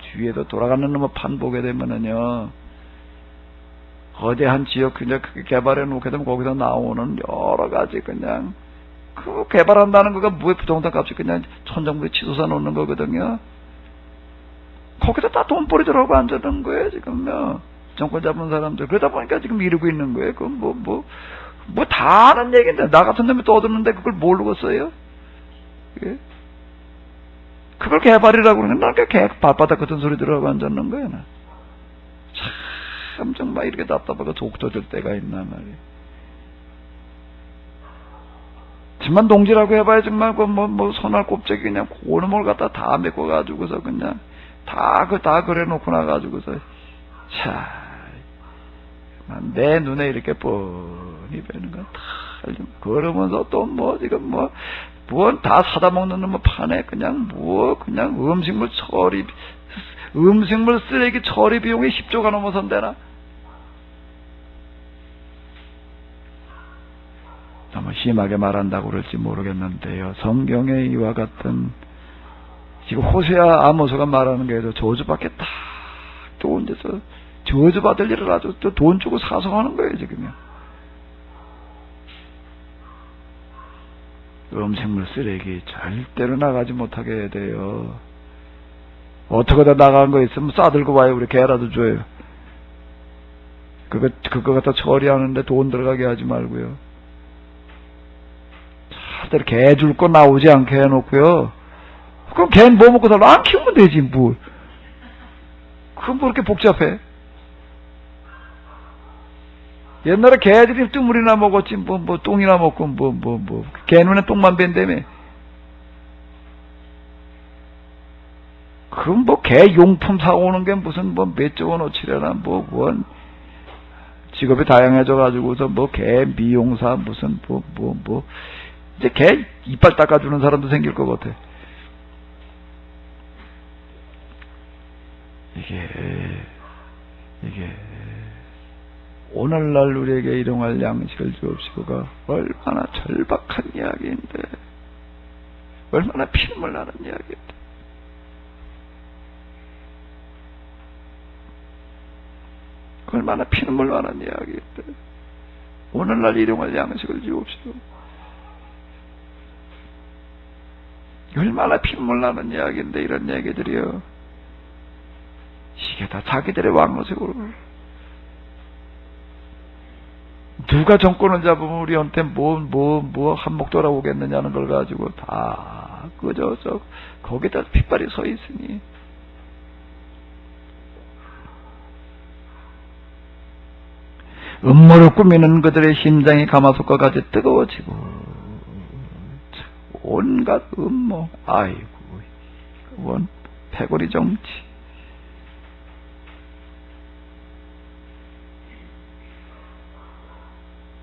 뒤에도 돌아가는 놈의 판 보게 되면은요. 거대한 지역 그냥 크게 개발해 놓게 되면 거기서 나오는 여러 가지 그냥 그 개발한다는 거가 뭐에 부동산 값이 그냥 천정부에 치솟아 놓는 거거든요. 거기서 다 돈벌이 들어가고 앉아든 거예요, 지금요. 정권 잡은 사람들. 그러다 보니까 지금 이러고 있는 거예요. 그건 다 하는 얘기인데, 나 같은 놈이 떠드는데 그걸 모르겠어요? 예? 그걸 개발이라고 그러는 거야. 나 발바닥 같은 소리 들어가고 앉았는 거예요, 나. 참, 정말 이렇게 답답하고 속 터질 때가 있나 말이에요. 정말 농지라고 해봐야 정말 선할 곱재기 그냥 고놈을 갖다 다 메꿔가지고서 그냥 다 그래 놓고 나가지고서 내 눈에 이렇게 뻔히 뵈는 건 다 그러면서 또 지금 뭐 다 사다 먹는 놈은 파네. 그냥 음식물 처리, 음식물 쓰레기 처리 비용이 10조가 넘어선대나. 너무 심하게 말한다고 그럴지 모르겠는데요. 성경에 이와 같은, 지금 호세아 아모스가 말하는 게 저주밖에 딱 좋은 데서 저주받을 일을 아주 또 돈 주고 사성하는 거예요, 지금요. 음식물 쓰레기 절대로 나가지 못하게 해야 돼요. 어떻게다 나간 거 있으면 싸들고 와요. 우리 개라도 줘요. 그거 갖다 처리하는데 돈 들어가게 하지 말고요. 차라리 개 줄 거 나오지 않게 해놓고요. 그럼 개는 뭐 먹고 살아? 안 키우면 되지, 뭘. 그건 뭐 이렇게 복잡해? 옛날에 개들이 뜨물이나 먹었지, 똥이나 먹고, 개 눈에 똥만 뺀다며. 그럼 개 용품 사오는 게 무슨 몇조 원어치려나, 직업이 다양해져가지고서 개 미용사, 무슨, 이제 개 이빨 닦아주는 사람도 생길 것 같아. 이게, 오늘날 우리에게 일용할 양식을 주옵시고가 얼마나 절박한 이야기인데, 얼마나 피눈물 나는 이야기인데. 얼마나 피눈물 나는 이야기인데, 오늘날 일용할 양식을 주옵시고. 얼마나 피눈물 나는 이야기인데, 이런 얘기들이요. 이게 다 자기들의 왕노색으로. 누가 정권을 잡으면 우리한테 한몫 돌아오겠느냐는 걸 가지고 다 거기다 핏발이 서 있으니. 음모를 꾸미는 그들의 심장이 가마솥과 같이 뜨거워지고, 온갖 음모, 아이고, 패거리 정치.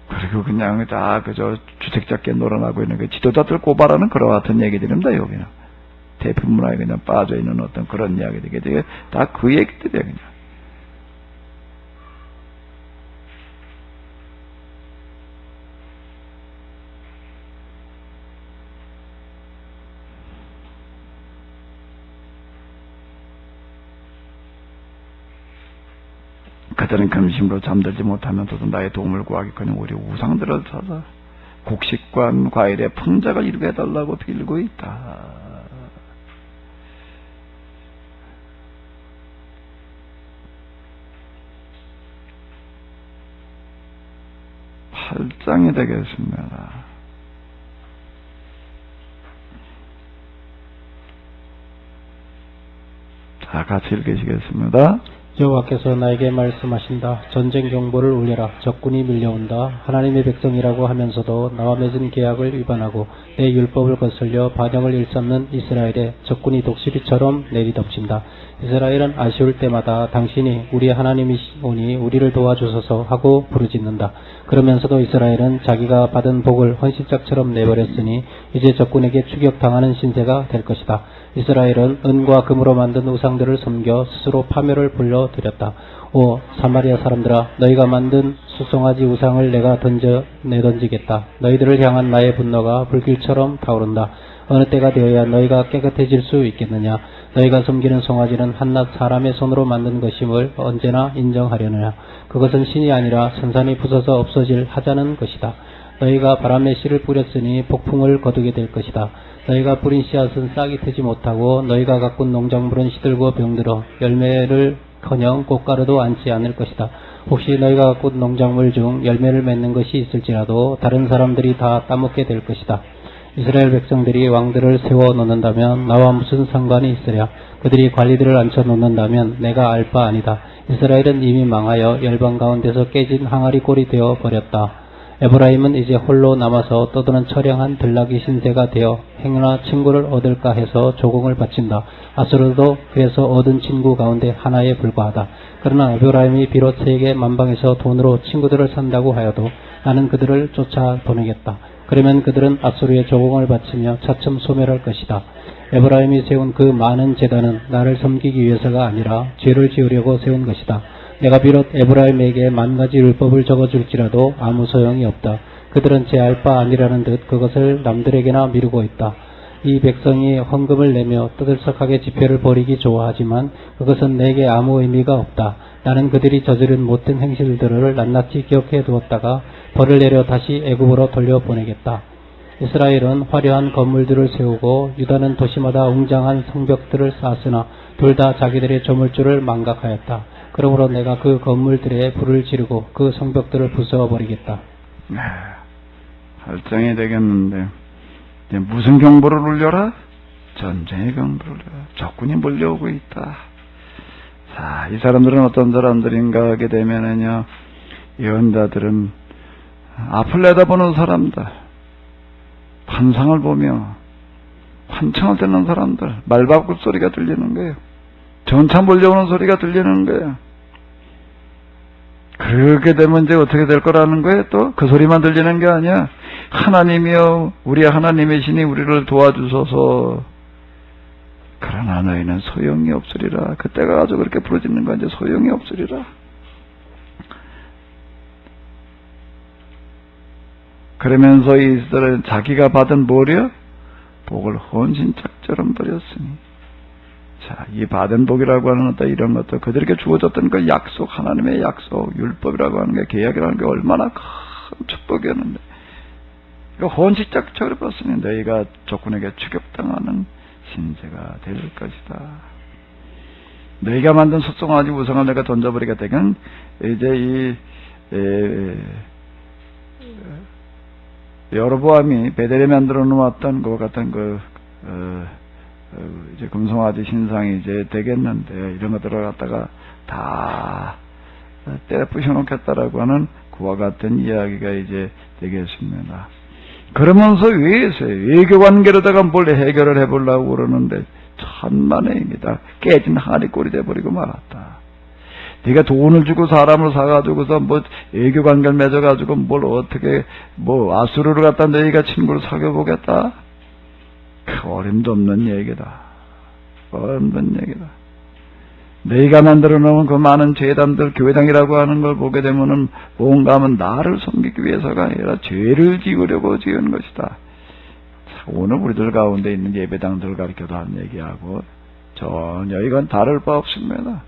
그리고 그냥 다 주책 잡게 놀아나고 있는 게 지도자들 고발하는 그와 같은 얘기들입니다. 여기는 대표문화에 그냥 빠져 있는 어떤 그런 이야기들이 다 그 얘기들이에요. 그냥. 그들은 근심으로 잠들지 못하면서도 나의 도움을 구하기커녕 우리 우상들을 찾아 곡식과 과일의 풍작을 이루게 해달라고 빌고 있다. 8장이 되겠습니다. 자, 같이 읽으시겠습니다. 여호와께서 나에게 말씀하신다. 전쟁 경보를 울려라. 적군이 밀려온다. 하나님의 백성이라고 하면서도 나와 맺은 계약을 위반하고 내 율법을 거슬려 반역을 일삼는 이스라엘에 적군이 독수리처럼 내리덮친다. 이스라엘은 아쉬울 때마다 당신이 우리의 하나님이시오니 우리를 도와주소서 하고 부르짖는다. 그러면서도 이스라엘은 자기가 받은 복을 헌신짝처럼 내버렸으니 이제 적군에게 추격당하는 신세가 될 것이다. 이스라엘은 은과 금으로 만든 우상들을 섬겨 스스로 파멸을 불러들였다. 오 사마리아 사람들아, 너희가 만든 수송아지 우상을 내가 내던지겠다. 너희들을 향한 나의 분노가 불길처럼 타오른다. 어느 때가 되어야 너희가 깨끗해질 수 있겠느냐? 너희가 섬기는 송아지는 한낱 사람의 손으로 만든 것임을 언제나 인정하려느냐? 그것은 신이 아니라 산산이 부서서 없어질 하자는 것이다. 너희가 바람에 씨를 뿌렸으니 폭풍을 거두게 될 것이다. 너희가 뿌린 씨앗은 싹이 트지 못하고 너희가 가꾼 농작물은 시들고 병들어 열매를커녕 꽃가루도 앉지 않을 것이다. 혹시 너희가 가꾼 농작물 중 열매를 맺는 것이 있을지라도 다른 사람들이 다 따먹게 될 것이다. 이스라엘 백성들이 왕들을 세워 놓는다면 나와 무슨 상관이 있으랴? 그들이 관리들을 앉혀 놓는다면 내가 알 바 아니다. 이스라엘은 이미 망하여 열방 가운데서 깨진 항아리 꼴이 되어 버렸다. 에브라임은 이제 홀로 남아서 떠드는 처량한 들나귀 신세가 되어 행여나 친구를 얻을까 해서 조공을 바친다. 아수르도 그래서 얻은 친구 가운데 하나에 불과하다. 그러나 에브라임이 비록 세계 만방에서 돈으로 친구들을 산다고 하여도 나는 그들을 쫓아 보내겠다. 그러면 그들은 앗수르의 조공을 바치며 차츰 소멸할 것이다. 에브라임이 세운 그 많은 제단은 나를 섬기기 위해서가 아니라 죄를 지으려고 세운 것이다. 내가 비록 에브라임에게 10,000가지 율법을 적어줄지라도 아무 소용이 없다. 그들은 제 알 바 아니라는 듯 그것을 남들에게나 미루고 있다. 이 백성이 헌금을 내며 떠들썩하게 집회를 벌이기 좋아하지만 그것은 내게 아무 의미가 없다. 나는 그들이 저지른 못된 행실들을 낱낱이 기억해 두었다가 벌을 내려 다시 애굽으로 돌려보내겠다. 이스라엘은 화려한 건물들을 세우고 유다는 도시마다 웅장한 성벽들을 쌓았으나 둘 다 자기들의 조물주를 망각하였다. 그러므로 내가 그 건물들에 불을 지르고 그 성벽들을 부숴버리겠다. 할장이 되겠는데 이제 무슨 경보를 울려라? 전쟁의 경보를 울려라. 적군이 몰려오고 있다. 자, 이 사람들은 어떤 사람들인가 하게 되면은요, 예언자들은 앞을 내다보는 사람들, 환상을 보며 환청을 듣는 사람들, 말바꿀 소리가 들리는 거예요. 전차 몰려오는 소리가 들리는 거예요. 그렇게 되면 이제 어떻게 될 거라는 거예요? 또 그 소리만 들리는 게 아니야. 하나님이여, 우리 하나님이시니 우리를 도와주소서. 그러나 너희는 소용이 없으리라. 그때가 아주 그렇게 부르짖는 건 이제 소용이 없으리라. 그러면서 이스라엘은 자기가 받은 뭐려? 복을 헌신짝처럼 버렸으니. 자, 이 받은 복이라고 하는 어떤 이런 것도 그들에게 주어졌던 그 약속, 하나님의 약속, 율법이라고 하는 게, 계약이라는 게 얼마나 큰 축복이었는데, 이거 헌신짝처럼 버렸으니 너희가 적군에게 추격당하는 신세가 될 것이다. 너희가 만든 숫송아지 우상을 내가 던져버리겠다. 이건 이제 여로보암이 베델에 만들어 놓았던 그 같은 이제 금송아지 신상이 이제 되겠는데, 이런 것들을 갖다가 다 때려 부셔놓겠다라고 하는 그와 같은 이야기가 이제 되겠습니다. 그러면서 외교 관계로다가 뭘 해결을 해보려고 그러는데 천만에입니다. 깨진 항아리 꼴이 돼버리고 말았다. 네가 돈을 주고 사람을 사가지고서 뭐 외교 관계를 맺어가지고 뭘 어떻게 뭐 아수르를 갖다 너희가 친구를 사귀어보겠다? 그 어림도 없는 얘기다. 어림도 없는 얘기다. 너희가 만들어 놓은 그 많은 재단들, 교회당이라고 하는 걸 보게 되면은 뭔가 하면 나를 섬기기 위해서가 아니라 죄를 지으려고 지은 것이다. 자, 오늘 우리들 가운데 있는 예배당들을 가리켜도 한 얘기하고 전혀 이건 다를 바 없습니다.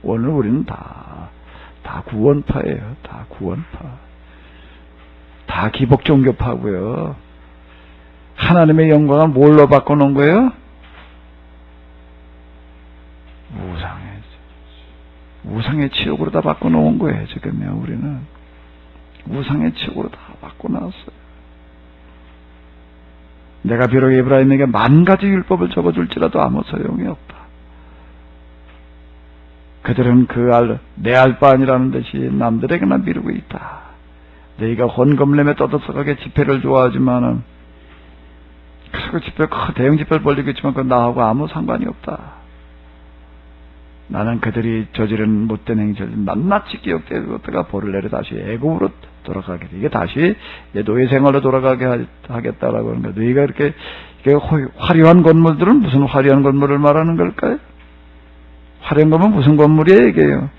오늘 우리는 다 구원파예요. 다 구원파. 다 기복종교파고요. 하나님의 영광을 뭘로 바꿔놓은 거예요? 우상의 치욕으로 다 바꿔놓은 거예요. 지금요, 우리는. 우상의 치욕으로 다 바꿔놨어요. 내가 비록 에브라임에게 10,000가지 율법을 적어줄지라도 아무 소용이 없다. 그들은 내 알 바 아니라는 듯이 남들에게나 미루고 있다. 너희가 헌금내며 떠들썩하게 집회를 좋아하지만은, 그 집회, 대형 집회를 벌리고 있지만 그건 나하고 아무 상관이 없다. 나는 그들이 저지른 못된 행실을 낱낱이 기억되었다가 벌을 내려 다시 애굽으로 돌아가게 돼. 이게 다시 노예 생활로 돌아가게 하겠다라고 하는 거야. 너희가 이렇게 화려한 건물들은 무슨 화려한 건물을 말하는 걸까요? 화려한 건물은 무슨 건물이에요, 이게요?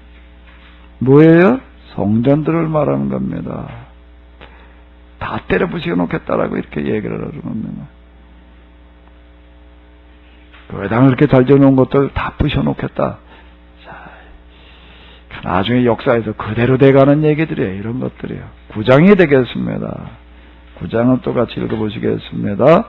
뭐예요? 성전들을 말하는 겁니다. 다 때려 부시겨 놓겠다라고 이렇게 얘기를 하는 겁니다. 교회당을 이렇게 잘 지어놓은 것들 다 부셔 놓겠다. 나중에 역사에서 그대로 돼가는 얘기들이에요. 이런 것들이에요. 9장이 되겠습니다. 9장은 또 같이 읽어보시겠습니다.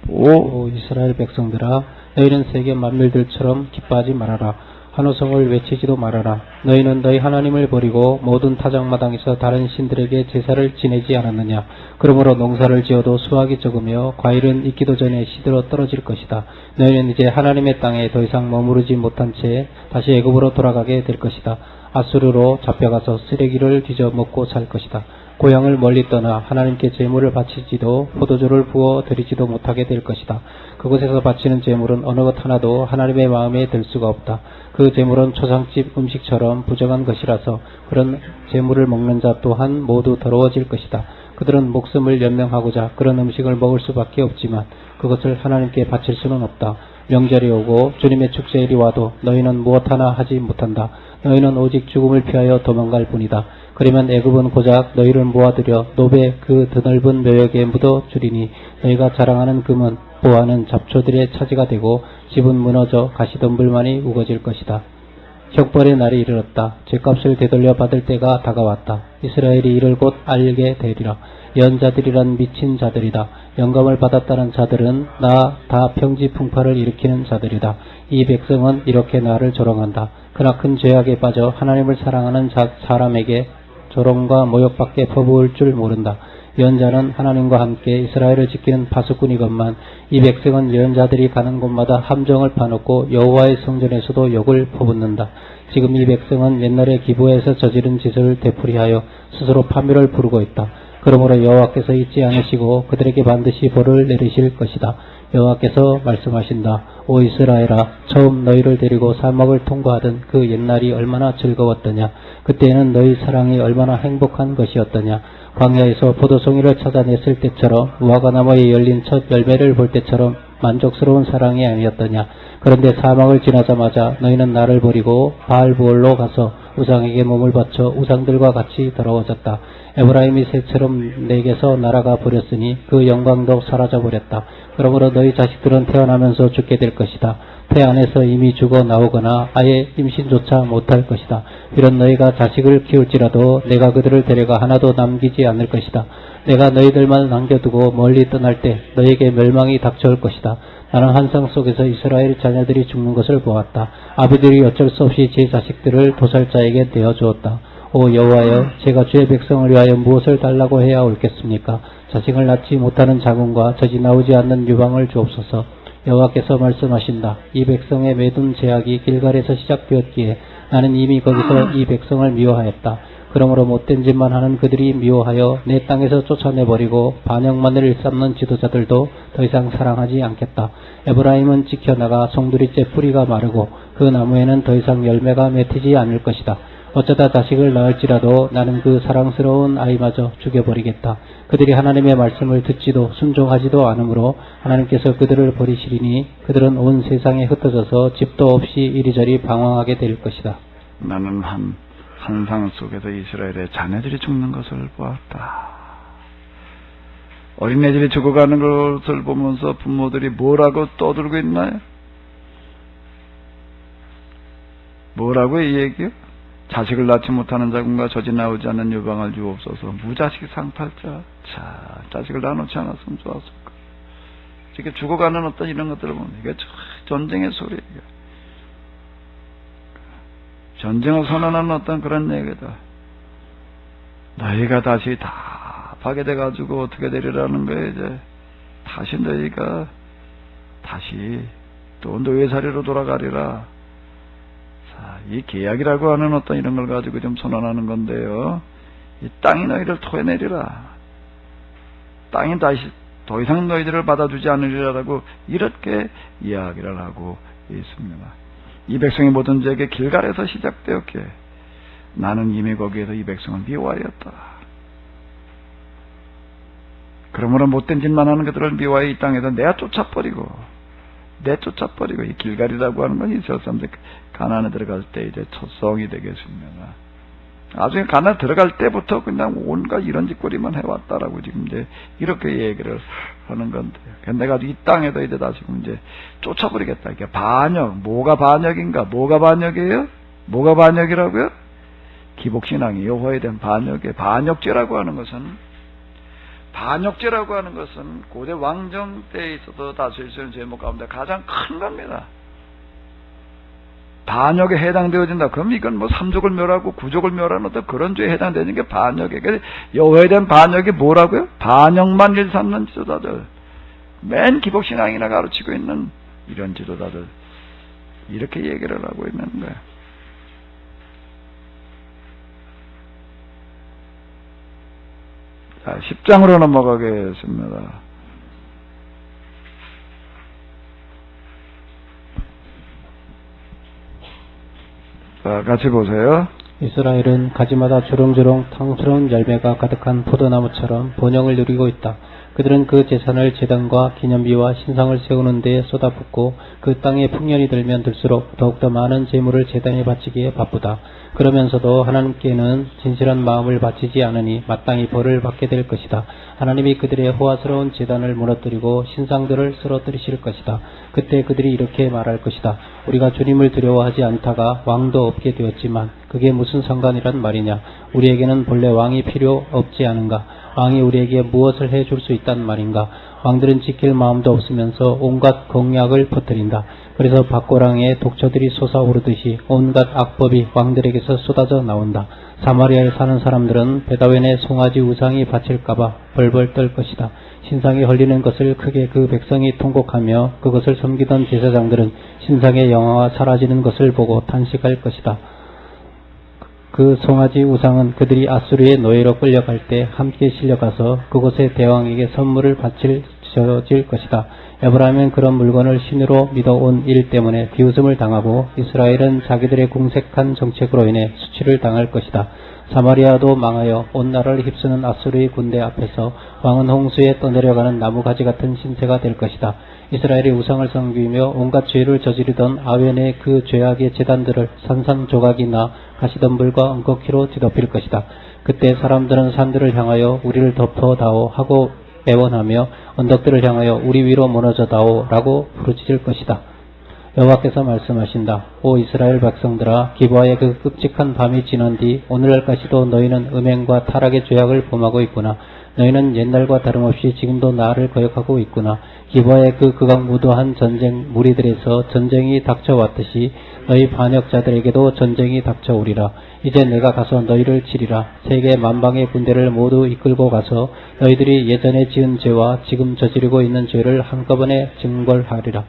오 이스라엘 백성들아, 너희는 세계 만민들처럼 기뻐하지 말아라. 한호성을 외치지도 말아라. 너희는 너희 하나님을 버리고 모든 타작마당에서 다른 신들에게 제사를 지내지 않았느냐. 그러므로 농사를 지어도 수확이 적으며 과일은 익기도 전에 시들어 떨어질 것이다. 너희는 이제 하나님의 땅에 더 이상 머무르지 못한 채 다시 애굽으로 돌아가게 될 것이다. 아수르로 잡혀가서 쓰레기를 뒤져 먹고 살 것이다. 고향을 멀리 떠나 하나님께 제물을 바치지도 포도주를 부어 드리지도 못하게 될 것이다. 그곳에서 바치는 제물은 어느 것 하나도 하나님의 마음에 들 수가 없다. 그 제물은 초상집 음식처럼 부정한 것이라서 그런 제물을 먹는 자 또한 모두 더러워질 것이다. 그들은 목숨을 연명하고자 그런 음식을 먹을 수밖에 없지만 그것을 하나님께 바칠 수는 없다. 명절이 오고 주님의 축제일이 와도 너희는 무엇 하나 하지 못한다. 너희는 오직 죽음을 피하여 도망갈 뿐이다. 그러면 애굽은 고작 너희를 모아들여 노베 그 드넓은 묘역에 묻어 주리니 너희가 자랑하는 금은 보아하는 잡초들의 차지가 되고 집은 무너져 가시덤불만이 우거질 것이다. 형벌의 날이 이르렀다. 죄값을 되돌려 받을 때가 다가왔다. 이스라엘이 이를 곧 알게 되리라. 예언자들이란 미친 자들이다. 영감을 받았다는 자들은 나 다 평지풍파를 일으키는 자들이다. 이 백성은 이렇게 나를 조롱한다. 그러나 큰 죄악에 빠져 하나님을 사랑하는 사람에게 조롱과 모욕밖에 퍼부을 줄 모른다. 예언자는 하나님과 함께 이스라엘을 지키는 파수꾼이건만 이 백성은 예언자들이 가는 곳마다 함정을 파놓고 여호와의 성전에서도 욕을 퍼붓는다. 지금 이 백성은 옛날에 기브에서 저지른 짓을 되풀이하여 스스로 파멸을 부르고 있다. 그러므로 여호와께서 잊지 않으시고 그들에게 반드시 벌을 내리실 것이다. 여호와께서 말씀하신다. 오 이스라엘아, 처음 너희를 데리고 사막을 통과하던 그 옛날이 얼마나 즐거웠더냐. 그때에는 너희 사랑이 얼마나 행복한 것이었더냐. 광야에서 포도송이를 찾아냈을 때처럼 무화과나무에 열린 첫 열매를 볼 때처럼 만족스러운 사랑이 아니었더냐. 그런데 사막을 지나자마자 너희는 나를 버리고 바알부올로 가서 우상에게 몸을 바쳐 우상들과 같이 더러워졌다. 에브라임이 새처럼 내게서 날아가 버렸으니 그 영광도 사라져 버렸다. 그러므로 너희 자식들은 태어나면서 죽게 될 것이다. 태 안에서 이미 죽어 나오거나 아예 임신조차 못할 것이다. 이런 너희가 자식을 키울지라도 내가 그들을 데려가 하나도 남기지 않을 것이다. 내가 너희들만 남겨두고 멀리 떠날 때 너희에게 멸망이 닥쳐올 것이다. 나는 환상 속에서 이스라엘 자녀들이 죽는 것을 보았다. 아비들이 어쩔 수 없이 제 자식들을 도살자에게 내어주었다. 오 여호와여, 제가 주의 백성을 위하여 무엇을 달라고 해야 옳겠습니까? 자식을 낳지 못하는 자궁과 젖이 나오지 않는 유방을 주옵소서. 여호와께서 말씀하신다. 이 백성의 매둔 제약이 길갈에서 시작되었기에 나는 이미 거기서 이 백성을 미워하였다. 그러므로 못된 짓만 하는 그들이 미워하여 내 땅에서 쫓아내버리고 반역만을 일삼는 지도자들도 더 이상 사랑하지 않겠다. 에브라임은 지켜나가 송두리째 뿌리가 마르고 그 나무에는 더 이상 열매가 맺히지 않을 것이다. 어쩌다 자식을 낳을지라도 나는 그 사랑스러운 아이마저 죽여버리겠다. 그들이 하나님의 말씀을 듣지도 순종하지도 않으므로 하나님께서 그들을 버리시리니 그들은 온 세상에 흩어져서 집도 없이 이리저리 방황하게 될 것이다. 나는 환상 속에서 이스라엘의 자녀들이 죽는 것을 보았다. 어린애들이 죽어가는 것을 보면서 부모들이 뭐라고 떠들고 있나요? 뭐라고 이 얘기요? 자식을 낳지 못하는 자궁과 젖이 나오지 않는 유방을 주옵소서. 무자식 상팔자. 자, 자식을 낳아놓지 않았으면 좋았을 까 이렇게 죽어가는 어떤 이런 것들을 보면 이게 전쟁의 소리예요. 전쟁을 선언하는 어떤 그런 얘기다. 너희가 다시 다 파괴돼가지고 어떻게 되리라는 거예요. 이제 다시 너희가 다시 또 노예살이로 돌아가리라. 자, 이 계약이라고 하는 어떤 이런 걸 가지고 좀 선언하는 건데요. 이 땅이 너희를 토해내리라. 땅이 다시 더 이상 너희들을 받아주지 않으리라고 이렇게 이야기를 하고 있습니다. 이 백성의 모든 죄가 길갈에서 시작되었기에 나는 이미 거기에서 이 백성을 미워하였다. 그러므로 못된 짓만 하는 그들을 미워하여 이 땅에서 내쫓아버리고 이 길갈이라고 하는 건 이스라엘 사람들 가나안에 들어갈 때 이제 첫성이 되겠습니다. 나중에 가나안에 들어갈 때부터 그냥 온갖 이런 짓거리만 해왔다라고 지금 이제 이렇게 얘기를 하는 건데요. 내가 이 땅에도 이제 다시 이제 쫓아버리겠다. 이게 반역, 뭐가 반역인가? 뭐가 반역이에요? 뭐가 반역이라고요? 기복신앙이 여호와에 대한 반역이에요. 반역죄라고 하는 것은 고대 왕정 때에 있어서 다스릴 제목 가운데 가장 큰 겁니다. 반역에 해당되어진다. 그럼 이건 뭐 삼족을 멸하고 구족을 멸하는 어떤 그런 죄에 해당되는 게 반역이에요. 그래서 여호와에 대한 반역이 뭐라고요? 반역만 일삼는 지도자들. 맨 기복신앙이나 가르치고 있는 이런 지도자들. 이렇게 얘기를 하고 있는 거예요. 자, 10장으로 넘어가겠습니다. 자, 같이 보세요. 이스라엘은 가지마다 주렁주렁 탕스러운 열매가 가득한 포도나무처럼 번영을 누리고 있다. 그들은 그 재산을 제단과 기념비와 신상을 세우는 데에 쏟아붓고 그 땅에 풍년이 들면 들수록 더욱더 많은 재물을 제단에 바치기에 바쁘다. 그러면서도 하나님께는 진실한 마음을 바치지 않으니 마땅히 벌을 받게 될 것이다. 하나님이 그들의 호화스러운 제단을 무너뜨리고 신상들을 쓰러뜨리실 것이다. 그때 그들이 이렇게 말할 것이다. 우리가 주님을 두려워하지 않다가 왕도 없게 되었지만 그게 무슨 상관이란 말이냐. 우리에게는 본래 왕이 필요 없지 않은가. 왕이 우리에게 무엇을 해줄 수 있단 말인가. 왕들은 지킬 마음도 없으면서 온갖 공약을 퍼뜨린다. 그래서 밭고랑에 독초들이 솟아오르듯이 온갖 악법이 왕들에게서 쏟아져 나온다. 사마리아에 사는 사람들은 베다웬의 송아지 우상이 바칠까봐 벌벌 떨 것이다. 신상이 헐리는 것을 크게 그 백성이 통곡하며 그것을 섬기던 제사장들은 신상의 영화가 사라지는 것을 보고 탄식할 것이다. 그 송아지 우상은 그들이 아수르의 노예로 끌려갈 때 함께 실려가서 그곳의 대왕에게 선물을 바칠 것이다. 에브라임은 그런 물건을 신으로 믿어온 일 때문에 비웃음을 당하고 이스라엘은 자기들의 궁색한 정책으로 인해 수치를 당할 것이다. 사마리아도 망하여 온 나라를 휩쓰는 아수르의 군대 앞에서 왕은 홍수에 떠내려가는 나무가지 같은 신세가 될 것이다. 이스라엘이 우상을 섬기며 온갖 죄를 저지르던 아웬의 그 죄악의 제단들을 산산조각이나 가시덤불과 엉겅퀴로 뒤덮일 것이다. 그때 사람들은 산들을 향하여 우리를 덮어다오 하고 애원하며 언덕들을 향하여 우리 위로 무너져다오 라고 부르짖을 것이다. 여호와께서 말씀하신다. 오 이스라엘 백성들아, 기브아의 그 끔찍한 밤이 지난 뒤 오늘날까지도 너희는 음행과 타락의 죄악을 범하고 있구나. 너희는 옛날과 다름없이 지금도 나를 거역하고 있구나. 기브아의 그 극악무도한 전쟁 무리들에서 전쟁이 닥쳐왔듯이 너희 반역자들에게도 전쟁이 닥쳐오리라. 이제 내가 가서 너희를 치리라. 세계 만방의 군대를 모두 이끌고 가서 너희들이 예전에 지은 죄와 지금 저지르고 있는 죄를 한꺼번에 증벌하리라.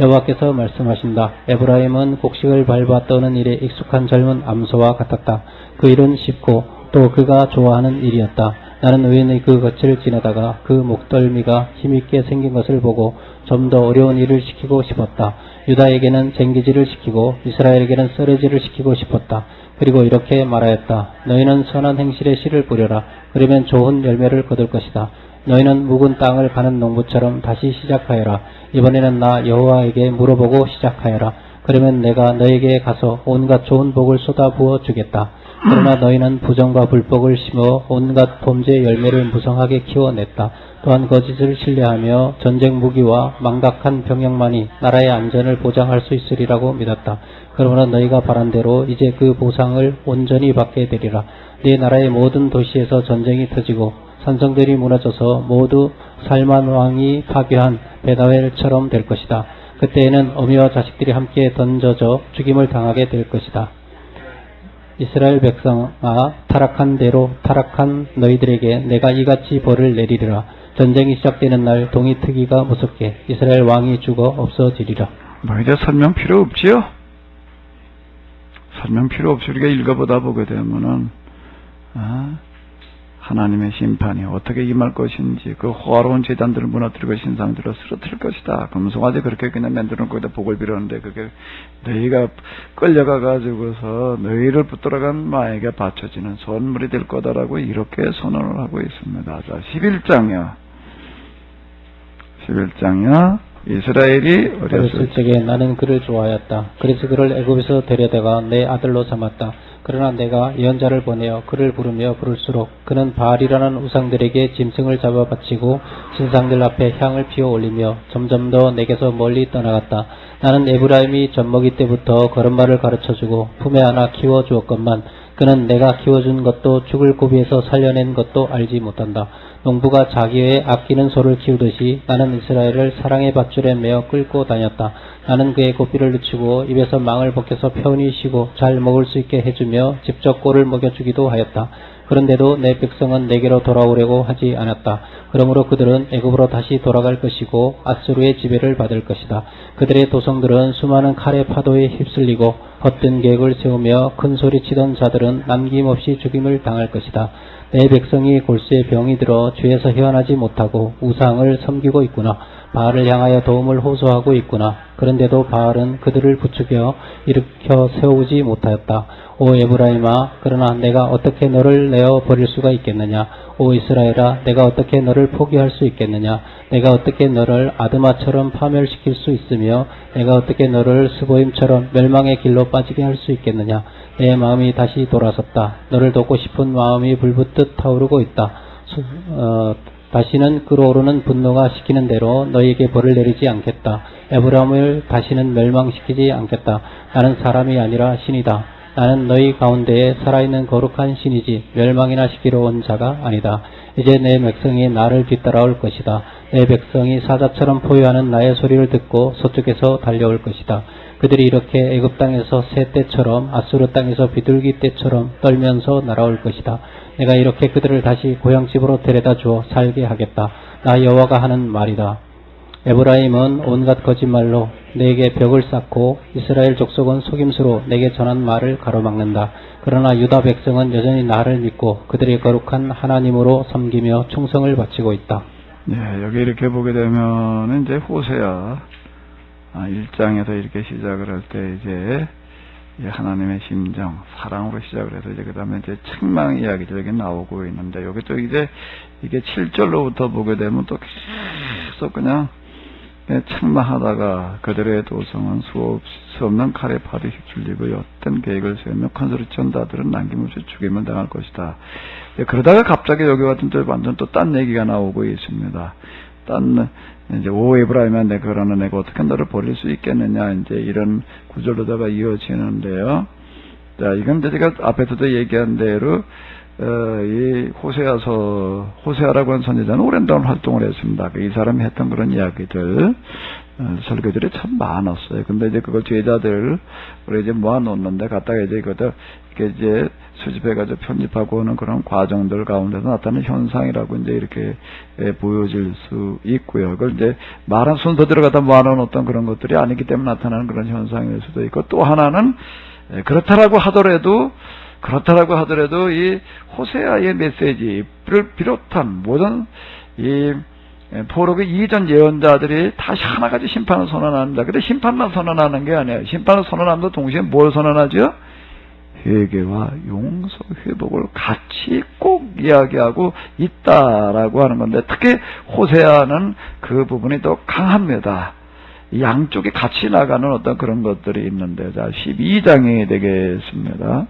여호와께서 말씀하신다. 에브라임은 곡식을 밟아 떠는 일에 익숙한 젊은 암소와 같았다. 그 일은 쉽고 또 그가 좋아하는 일이었다. 나는 우연히 그 곁을 지나다가 그 목덜미가 힘있게 생긴 것을 보고 좀 더 어려운 일을 시키고 싶었다. 유다에게는 쟁기질을 시키고 이스라엘에게는 썰어질을 시키고 싶었다. 그리고 이렇게 말하였다. 너희는 선한 행실에 씨를 뿌려라. 그러면 좋은 열매를 거둘 것이다. 너희는 묵은 땅을 가는 농부처럼 다시 시작하여라. 이번에는 나 여호와에게 물어보고 시작하여라. 그러면 내가 너에게 가서 온갖 좋은 복을 쏟아부어 주겠다. 그러나 너희는 부정과 불법을 심어 온갖 범죄의 열매를 무성하게 키워냈다. 또한 거짓을 신뢰하며 전쟁 무기와 망각한 병력만이 나라의 안전을 보장할 수 있으리라고 믿었다. 그러므로 너희가 바란 대로 이제 그 보상을 온전히 받게 되리라. 네 나라의 모든 도시에서 전쟁이 터지고 산성들이 무너져서 모두 살만 왕이 파괴한 베다웰처럼 될 것이다. 그때에는 어미와 자식들이 함께 던져져 죽임을 당하게 될 것이다. 이스라엘 백성아, 타락한 대로 타락한 너희들에게 내가 이같이 벌을 내리리라. 전쟁이 시작되는 날 동이 트기가 무섭게 이스라엘 왕이 죽어 없어지리라. 뭐 이제 설명 필요 없지요? 설명 필요 없이 우리가 읽어보다 보게 되면은 하나님의 심판이 어떻게 임할 것인지, 그 호화로운 제단들을 무너뜨리고 신상들을 쓰러뜨릴 것이다. 금송아지 그렇게 그냥 만들어 거기다 복을 빌었는데 그게 너희가 끌려가 가지고서 너희를 붙들어간 마에게 바쳐지는 선물이 될 거다라고 이렇게 선언을 하고 있습니다. 자, 11장이요. 이스라엘이 어렸을 적에 나는 그를 좋아하였다. 그래서 그를 애굽에서 데려다가 내 아들로 삼았다. 그러나 내가 예언자를 보내어 그를 부르며 부를수록 그는 바알이라는 우상들에게 짐승을 잡아 바치고 신상들 앞에 향을 피워 올리며 점점 더 내게서 멀리 떠나갔다. 나는 에브라임이 젖먹이 때부터 걸음마를 가르쳐주고 품에 안아 키워주었건만 그는 내가 키워준 것도 죽을 고비에서 살려낸 것도 알지 못한다. 농부가 자기의 아끼는 소를 키우듯이 나는 이스라엘을 사랑의 밧줄에 매어 끌고 다녔다. 나는 그의 고삐를 늦추고 입에서 망을 벗겨서 편히 쉬고 잘 먹을 수 있게 해주며 직접 꼴을 먹여주기도 하였다. 그런데도 내 백성은 내게로 돌아오려고 하지 않았다. 그러므로 그들은 애굽으로 다시 돌아갈 것이고 아수르의 지배를 받을 것이다. 그들의 도성들은 수많은 칼의 파도에 휩쓸리고 헛된 계획을 세우며 큰 소리치던 자들은 남김없이 죽임을 당할 것이다. 내 백성이 골수에 병이 들어 죄에서 헤어나지 못하고 우상을 섬기고 있구나. 바알을 향하여 도움을 호소하고 있구나. 그런데도 바알은 그들을 부추겨 일으켜 세우지 못하였다. 오 에브라임아, 그러나 내가 어떻게 너를 내어 버릴 수가 있겠느냐? 오 이스라엘아, 내가 어떻게 너를 포기할 수 있겠느냐? 내가 어떻게 너를 아드마처럼 파멸시킬 수 있으며 내가 어떻게 너를 스보임처럼 멸망의 길로 빠지게 할 수 있겠느냐? 내 마음이 다시 돌아섰다. 너를 돕고 싶은 마음이 불붙듯 타오르고 있다. 다시는 끓어오르는 분노가 시키는 대로 너희에게 벌을 내리지 않겠다. 에브라임을 다시는 멸망시키지 않겠다. 나는 사람이 아니라 신이다. 나는 너희 가운데에 살아있는 거룩한 신이지 멸망이나 시키러 온 자가 아니다. 이제 내 백성이 나를 뒤따라올 것이다. 내 백성이 사자처럼 포효하는 나의 소리를 듣고 서쪽에서 달려올 것이다. 그들이 이렇게 애굽 땅에서 새 때처럼 아수르 땅에서 비둘기 때처럼 떨면서 날아올 것이다. 내가 이렇게 그들을 다시 고향집으로 데려다 주어 살게 하겠다. 나 여호와가 하는 말이다. 에브라임은 온갖 거짓말로 내게 벽을 쌓고 이스라엘 족속은 속임수로 내게 전한 말을 가로막는다. 그러나 유다 백성은 여전히 나를 믿고 그들의 거룩한 하나님으로 섬기며 충성을 바치고 있다. 네, 여기 이렇게 보게 되면 이제 호세아 1장에서 이렇게 시작을 할 때 이제 하나님의 심정, 사랑으로 시작을 해서 이제 그 다음에 이제 책망 이야기들이 나오고 있는데 여기 또 이제 이게 7절로부터 보게 되면 또 계속 그냥 책망하다가 그들의 도성은 수 없는 칼에 팔이 휩쓸리고 엿된 계획을 세우며 큰 소리 친 자들은 남김없이 죽임을 당할 것이다. 그러다가 갑자기 여기 같은 또 완전 또 딴 얘기가 나오고 있습니다. 이제 오 에브라임아, 내가 그러나 내가 어떻게 너를 버릴 수 있겠느냐, 이제 이런 구절로다가 이어지는데요. 자, 이건 이제 제가 앞에서도 얘기한 대로 이 호세아라고 하는 선지자는 오랜 동안 활동을 했습니다. 이 사람이 했던 그런 이야기들, 설교들이 참 많았어요. 근데 이제 그걸 제자들, 우리 이제 모아놓는데, 갖다가 이제 그것도, 이렇게 이제 수집해가지고 편집하고 오는 그런 과정들 가운데서 나타나는 현상이라고 이제 이렇게 보여질 수 있고요. 그걸 이제 말한 순서대로 갖다 모아놓은 그런 것들이 아니기 때문에 나타나는 그런 현상일 수도 있고, 또 하나는, 그렇다라고 하더라도 이 호세아의 메시지를 비롯한 모든 이 포로기 이전 예언자들이 다시 하나같이 심판을 선언합니다. 근데 심판만 선언하는 게 아니에요. 심판을 선언하면서 동시에 뭘 선언하죠? 회개와 용서, 회복을 같이 꼭 이야기하고 있다라고 하는 건데, 특히 호세아는 그 부분이 더 강합니다. 양쪽이 같이 나가는 어떤 그런 것들이 있는데, 자, 12장이 되겠습니다.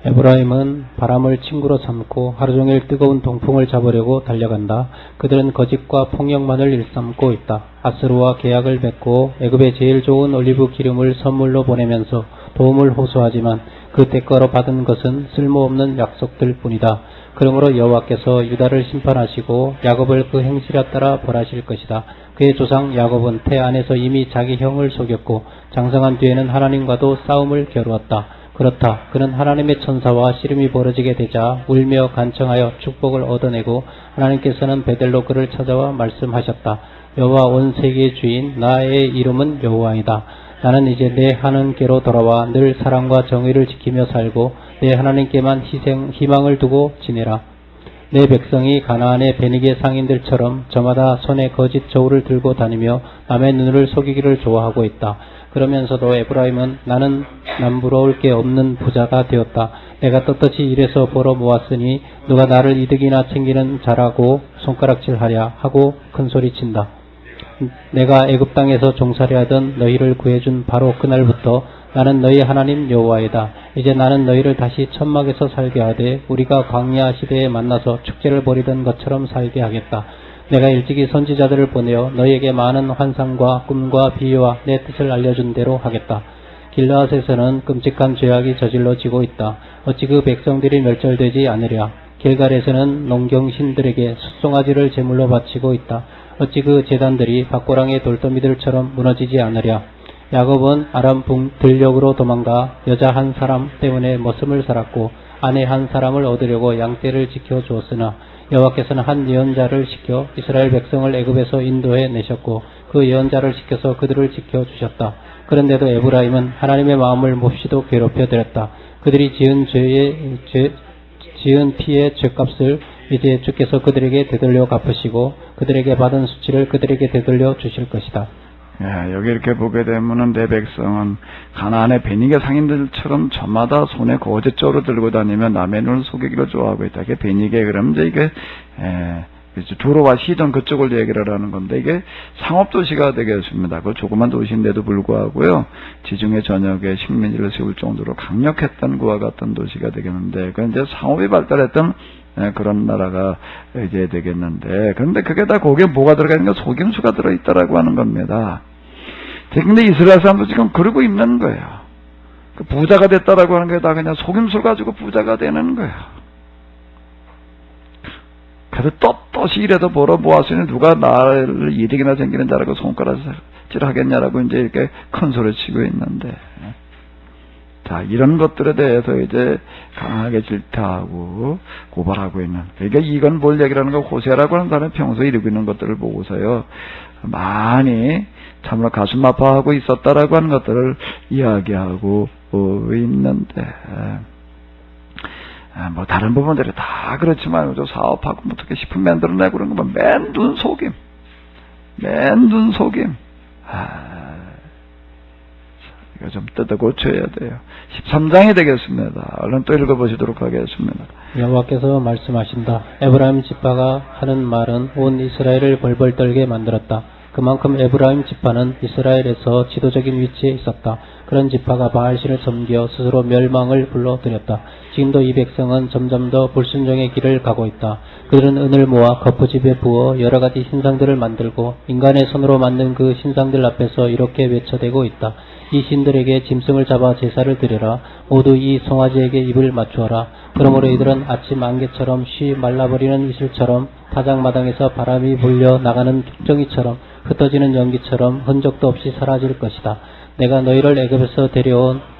에브라임은 바람을 친구로 삼고 하루 종일 뜨거운 동풍을 잡으려고 달려간다. 그들은 거짓과 폭력만을 일삼고 있다. 아스루와 계약을 맺고 애굽의 제일 좋은 올리브 기름을 선물로 보내면서 도움을 호소하지만 그 대가로 받은 것은 쓸모없는 약속들 뿐이다. 그러므로 여호와께서 유다를 심판하시고 야곱을 그 행실에 따라 벌하실 것이다. 그의 조상 야곱은 태 안에서 이미 자기 형을 속였고 장성한 뒤에는 하나님과도 싸움을 겨루었다. 그렇다. 그는 하나님의 천사와 씨름이 벌어지게 되자 울며 간청하여 축복을 얻어내고 하나님께서는 베델로 그를 찾아와 말씀하셨다. 여호와 온 세계의 주인 나의 이름은 여호와이다. 나는 이제 내 하나님께로 돌아와 늘 사랑과 정의를 지키며 살고 내 하나님께만 희망을 두고 지내라. 내 백성이 가나안의 베니게 상인들처럼 저마다 손에 거짓 저울을 들고 다니며 남의 눈을 속이기를 좋아하고 있다. 그러면서도 에브라임은 나는 남부러울 게 없는 부자가 되었다. 내가 떳떳이 일해서 벌어 모았으니 누가 나를 이득이나 챙기는 자라고 손가락질하랴 하고 큰소리친다. 내가 애굽 땅에서 종살이하던 너희를 구해준 바로 그날부터 나는 너희 하나님 여호와이다. 이제 나는 너희를 다시 천막에서 살게 하되 우리가 광야 시대에 만나서 축제를 벌이던 것처럼 살게 하겠다. 내가 일찍이 선지자들을 보내어 너희에게 많은 환상과 꿈과 비유와 내 뜻을 알려준 대로 하겠다. 길라앗에서는 끔찍한 죄악이 저질러지고 있다. 어찌 그 백성들이 멸절되지 않으랴. 길갈에서는 농경신들에게 숫송아지를 제물로 바치고 있다. 어찌 그 제단들이 밭고랑의 돌더미들처럼 무너지지 않으랴. 야곱은 아람 들녘으로 도망가 여자 한 사람 때문에 머슴을 살았고 아내 한 사람을 얻으려고 양떼를 지켜주었으나 여호와께서는 한 예언자를 시켜 이스라엘 백성을 애굽에서 인도해 내셨고 그 예언자를 시켜서 그들을 지켜주셨다. 그런데도 에브라임은 하나님의 마음을 몹시도 괴롭혀 드렸다. 그들이 지은 피의 죄값을 이제 주께서 그들에게 되돌려 갚으시고 그들에게 받은 수치를 그들에게 되돌려 주실 것이다. 예, 여기 이렇게 보게 되면은 내 백성은 가나안의 베니게 상인들처럼 저마다 손에 거짓조로 들고 다니며 남의 눈을 속이기를 좋아하고 있다. 이게 베니게 그러면 이제 이게 두로와 시돈 그쪽을 얘기를 하는 건데 이게 상업도시가 되겠습니다. 그 조그만 도시인데도 불구하고요 지중해 전역에 식민지를 세울 정도로 강력했던 그와 같은 도시가 되겠는데 그 이제 상업이 발달했던 그런 나라가 이제 되겠는데 그런데 그게 다 거기에 뭐가 들어가 있는 가 속임수가 들어있다라고 하는 겁니다. 근데 이스라엘 사람도 지금 그러고 있는 거예요. 그 부자가 됐다라고 하는 게 다 그냥 속임수를 가지고 부자가 되는 거예요. 그래서 떳떳이 이래도 벌어 모았으니 누가 나를 이득이나 생기는 자라고 손가락질 하겠냐라고 이제 이렇게 큰 소리 치고 있는데 자, 이런 것들에 대해서 이제 강하게 질타하고 고발하고 있는. 그러니까 이건 뭘 얘기를 하는 거 호세라고 하는 사람이 평소에 이루고 있는 것들을 보고서요. 많이 참으로 가슴 아파하고 있었다라고 하는 것들을 이야기하고 있는데. 뭐 다른 부분들이 다 그렇지만 사업하고 뭐 어떻게 식품 만들어내고 그런 거면 맨눈 속임. 맨눈 속임. 이거 좀 뜯어 고쳐야 돼요. 13장이 되겠습니다. 얼른 또 읽어보시도록 하겠습니다. 여호와께서 말씀하신다. 에브라임 지파가 하는 말은 온 이스라엘을 벌벌 떨게 만들었다. 그만큼 에브라임 지파는 이스라엘에서 지도적인 위치에 있었다. 그런 지파가 바알신을 섬겨 스스로 멸망을 불러들였다. 지금도 이 백성은 점점 더 불순종의 길을 가고 있다. 그들은 은을 모아 거푸집에 부어 여러 가지 신상들을 만들고 인간의 손으로 만든 그 신상들 앞에서 이렇게 외쳐대고 있다. 이 신들에게 짐승을 잡아 제사를 드려라. 모두 이 송아지에게 입을 맞추어라. 그러므로 이들은 아침 안개처럼 쉬 말라버리는 이슬처럼 타작마당에서 바람이 불려 나가는 죽정이처럼 흩어지는 연기처럼 흔적도 없이 사라질 것이다. 내가 너희를 애굽에서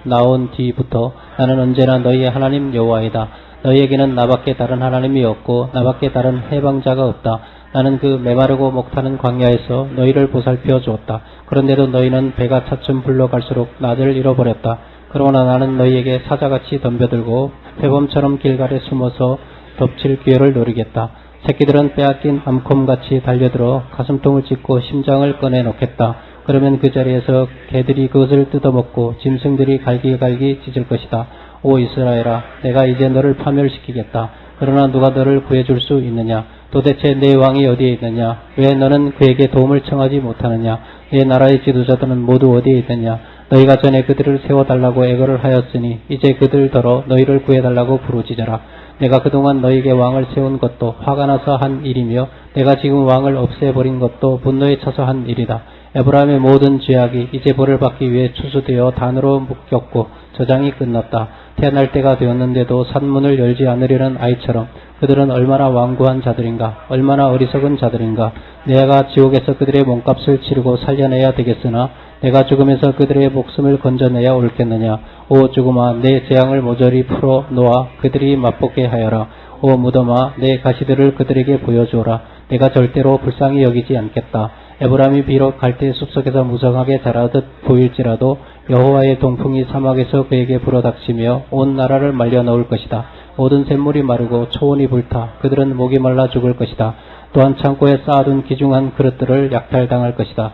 나온 뒤부터 나는 언제나 너희의 하나님 여호와이다. 너희에게는 나밖에 다른 하나님이 없고 나밖에 다른 해방자가 없다. 나는 그 메마르고 목타는 광야에서 너희를 보살펴 주었다. 그런데도 너희는 배가 차츰 불러갈수록 나를 잃어버렸다. 그러나 나는 너희에게 사자같이 덤벼들고 표범처럼 길갈에 숨어서 덮칠 기회를 노리겠다. 새끼들은 빼앗긴 암콤같이 달려들어 가슴통을 찢고 심장을 꺼내놓겠다. 그러면 그 자리에서 개들이 그것을 뜯어먹고 짐승들이 갈기갈기 짖을 것이다. 오 이스라엘아, 내가 이제 너를 파멸시키겠다. 그러나 누가 너를 구해줄 수 있느냐? 도대체 내 왕이 어디에 있느냐? 왜 너는 그에게 도움을 청하지 못하느냐? 내 나라의 지도자들은 모두 어디에 있느냐? 너희가 전에 그들을 세워달라고 애걸을 하였으니 이제 그들더러 너희를 구해달라고 부르짖어라. 내가 그동안 너희에게 왕을 세운 것도 화가 나서 한 일이며 내가 지금 왕을 없애버린 것도 분노에 차서 한 일이다. 에브라임의 모든 죄악이 이제 벌을 받기 위해 추수되어 단으로 묶였고 저장이 끝났다. 태어날 때가 되었는데도 산문을 열지 않으려는 아이처럼 그들은 얼마나 완고한 자들인가, 얼마나 어리석은 자들인가. 내가 지옥에서 그들의 몸값을 치르고 살려내야 되겠으나 내가 죽음에서 그들의 목숨을 건져내야 옳겠느냐. 오 죽음아, 내 재앙을 모조리 풀어 놓아 그들이 맛보게 하여라. 오 무덤아, 내 가시들을 그들에게 보여주어라. 내가 절대로 불쌍히 여기지 않겠다. 에브라임이 비록 갈대 숲속에서 무성하게 자라듯 보일지라도 여호와의 동풍이 사막에서 그에게 불어닥치며 온 나라를 말려 넣을 것이다. 모든 샘물이 마르고 초원이 불타 그들은 목이 말라 죽을 것이다. 또한 창고에 쌓아둔 귀중한 그릇들을 약탈당할 것이다.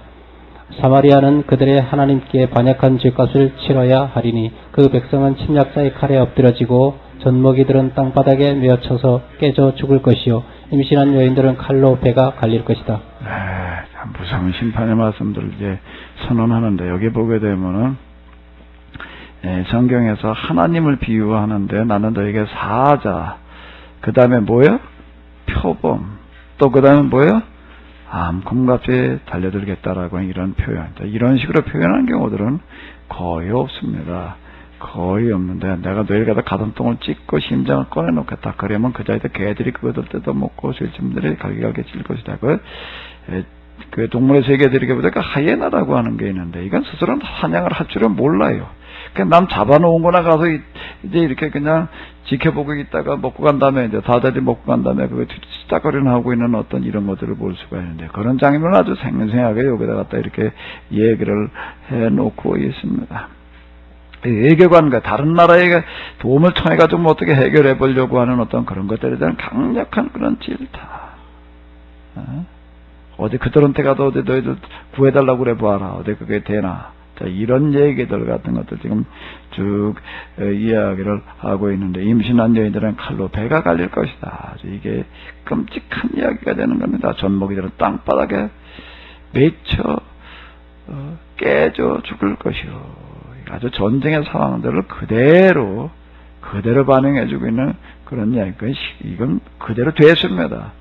사마리아는 그들의 하나님께 반역한 죄값을 치러야 하리니 그 백성은 침략자의 칼에 엎드려지고 젖먹이들은 땅바닥에 메어쳐서 깨져 죽을 것이요 임신한 여인들은 칼로 배가 갈릴 것이다. 참 무서운 심판의 말씀들을 이제 선언하는데 여기 보게 되면은 성경에서 하나님을 비유하는데 나는 너에게 사자, 그 다음에 뭐예요? 표범, 또 그 다음에 뭐예요? 암콤같이 달려들겠다라고 하는 이런 표현. 이런 식으로 표현하는 경우들은 거의 없습니다. 거의 없는데 내가 너희를 갖다 가슴통을 찢고 심장을 꺼내놓겠다. 그러면 그 자리에 개들이 그것을 뜯어먹고 질짐들이 갈기갈기 찔 것이다. 그 동물의 세계들에게 보니까 하이에나라고 하는 게 있는데 이건 스스로는 사냥을 할 줄은 몰라요. 그냥 남 잡아놓은 거나 가서 이제 이렇게 그냥 지켜보고 있다가 먹고 간 다음에 이제 다자리 먹고 간 다음에 그거 뒤치다거리는 하고 있는 어떤 이런 것들을 볼 수가 있는데 그런 장면을 아주 생생하게 여기다 갖다 이렇게 얘기를 해놓고 있습니다. 외교관과 다른 나라에 도움을 청해가지고 어떻게 해결해 보려고 하는 어떤 그런 것들에 대한 강력한 그런 질타. 어디 그들한테 가도 어디 너희들 구해달라고 그래 보아라. 어디 그게 되나. 자, 이런 얘기들 같은 것들 지금 쭉 이야기를 하고 있는데, 임신한 여인들은 칼로 배가 갈릴 것이다. 아주 이게 끔찍한 이야기가 되는 겁니다. 젖먹이들은 땅바닥에 맺혀 깨져 죽을 것이요. 아주 전쟁의 상황들을 그대로 반영해주고 있는 그런 이야기. 이건 그대로 됐습니다.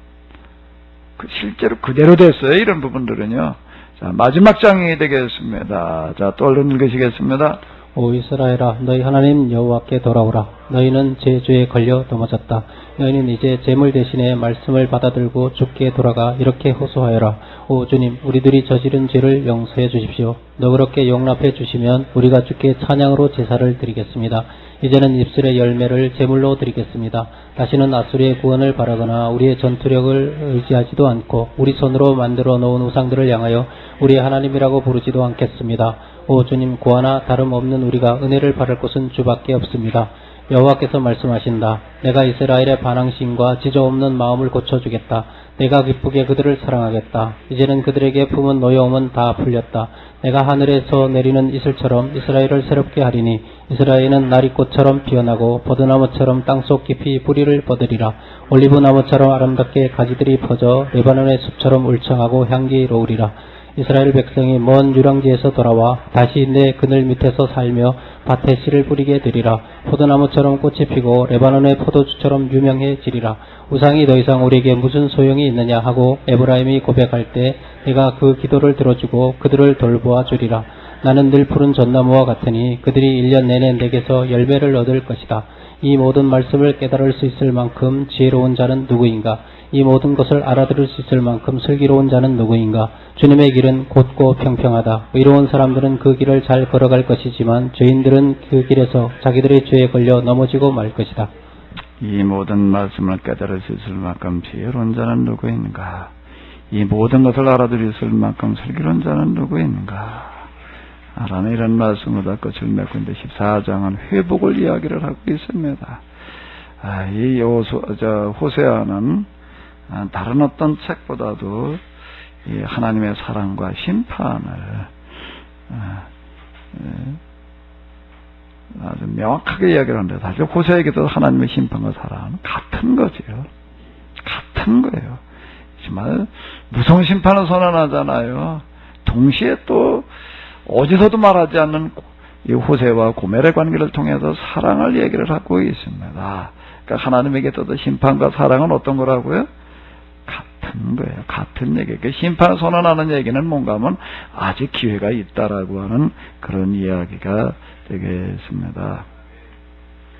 실제로 그대로 됐어요. 이런 부분들은요. 자, 마지막 장이 되겠습니다. 자, 또 얼른 읽으시겠습니다. 오 이스라엘아, 너희 하나님 여호와께 돌아오라. 너희는 제주에 걸려 넘어졌다. 너희는 이제 제물 대신에 말씀을 받아들고 주께 돌아가 이렇게 호소하여라. 오 주님, 우리들이 저지른 죄를 용서해 주십시오. 너그럽게 용납해 주시면 우리가 주께 찬양으로 제사를 드리겠습니다. 이제는 입술의 열매를 제물로 드리겠습니다. 다시는 아수리의 구원을 바라거나 우리의 전투력을 의지하지도 않고 우리 손으로 만들어 놓은 우상들을 향하여 우리의 하나님이라고 부르지도 않겠습니다. 오 주님, 구하나 다름없는 우리가 은혜를 받을 곳은 주밖에 없습니다. 여호와께서 말씀하신다. 내가 이스라엘의 반항심과 지저없는 마음을 고쳐주겠다. 내가 기쁘게 그들을 사랑하겠다. 이제는 그들에게 품은 노여움은 다 풀렸다. 내가 하늘에서 내리는 이슬처럼 이스라엘을 새롭게 하리니 이스라엘은 나리꽃처럼 피어나고 버드나무처럼 땅속 깊이 뿌리를 뻗으리라. 올리브나무처럼 아름답게 가지들이 퍼져 레바논의 숲처럼 울창하고 향기로우리라. 이스라엘 백성이 먼 유랑지에서 돌아와 다시 내 그늘 밑에서 살며 밭에 씨를 뿌리게 되리라. 포도나무처럼 꽃이 피고 레바논의 포도주처럼 유명해지리라. 우상이 더 이상 우리에게 무슨 소용이 있느냐 하고 에브라임이 고백할 때 내가 그 기도를 들어주고 그들을 돌보아 주리라. 나는 늘 푸른 전나무와 같으니 그들이 1년 내내 내게서 열매를 얻을 것이다. 이 모든 말씀을 깨달을 수 있을 만큼 지혜로운 자는 누구인가? 이 모든 것을 알아들을 수 있을 만큼 슬기로운 자는 누구인가? 주님의 길은 곧고 평평하다. 의로운 사람들은 그 길을 잘 걸어갈 것이지만 죄인들은 그 길에서 자기들의 죄에 걸려 넘어지고 말 것이다. 이 모든 말씀을 깨달을 수 있을 만큼 지혜로운 자는 누구인가? 이 모든 것을 알아들을 수 있을 만큼 슬기로운 자는 누구인가? 라는 이런 말씀으로 끝을 맺고 있는데 14장은 회복을 이야기를 하고 있습니다. 이 호세아는 다른 어떤 책보다도 이 하나님의 사랑과 심판을 아주 명확하게 이야기를 하는데, 사실 호세아에게도 하나님의 심판과 사랑은 같은 거지요. 같은 거예요. 정말 무서운 심판을 선언하잖아요. 동시에 또 어디서도 말하지 않는 이 호세와 고멜의 관계를 통해서 사랑을 얘기를 하고 있습니다. 그러니까 하나님에게도 심판과 사랑은 어떤 거라고요? 같은 거예요. 같은 얘기예요. 심판을 선언하는 얘기는 뭔가 하면 아직 기회가 있다라고 하는 그런 이야기가 되겠습니다.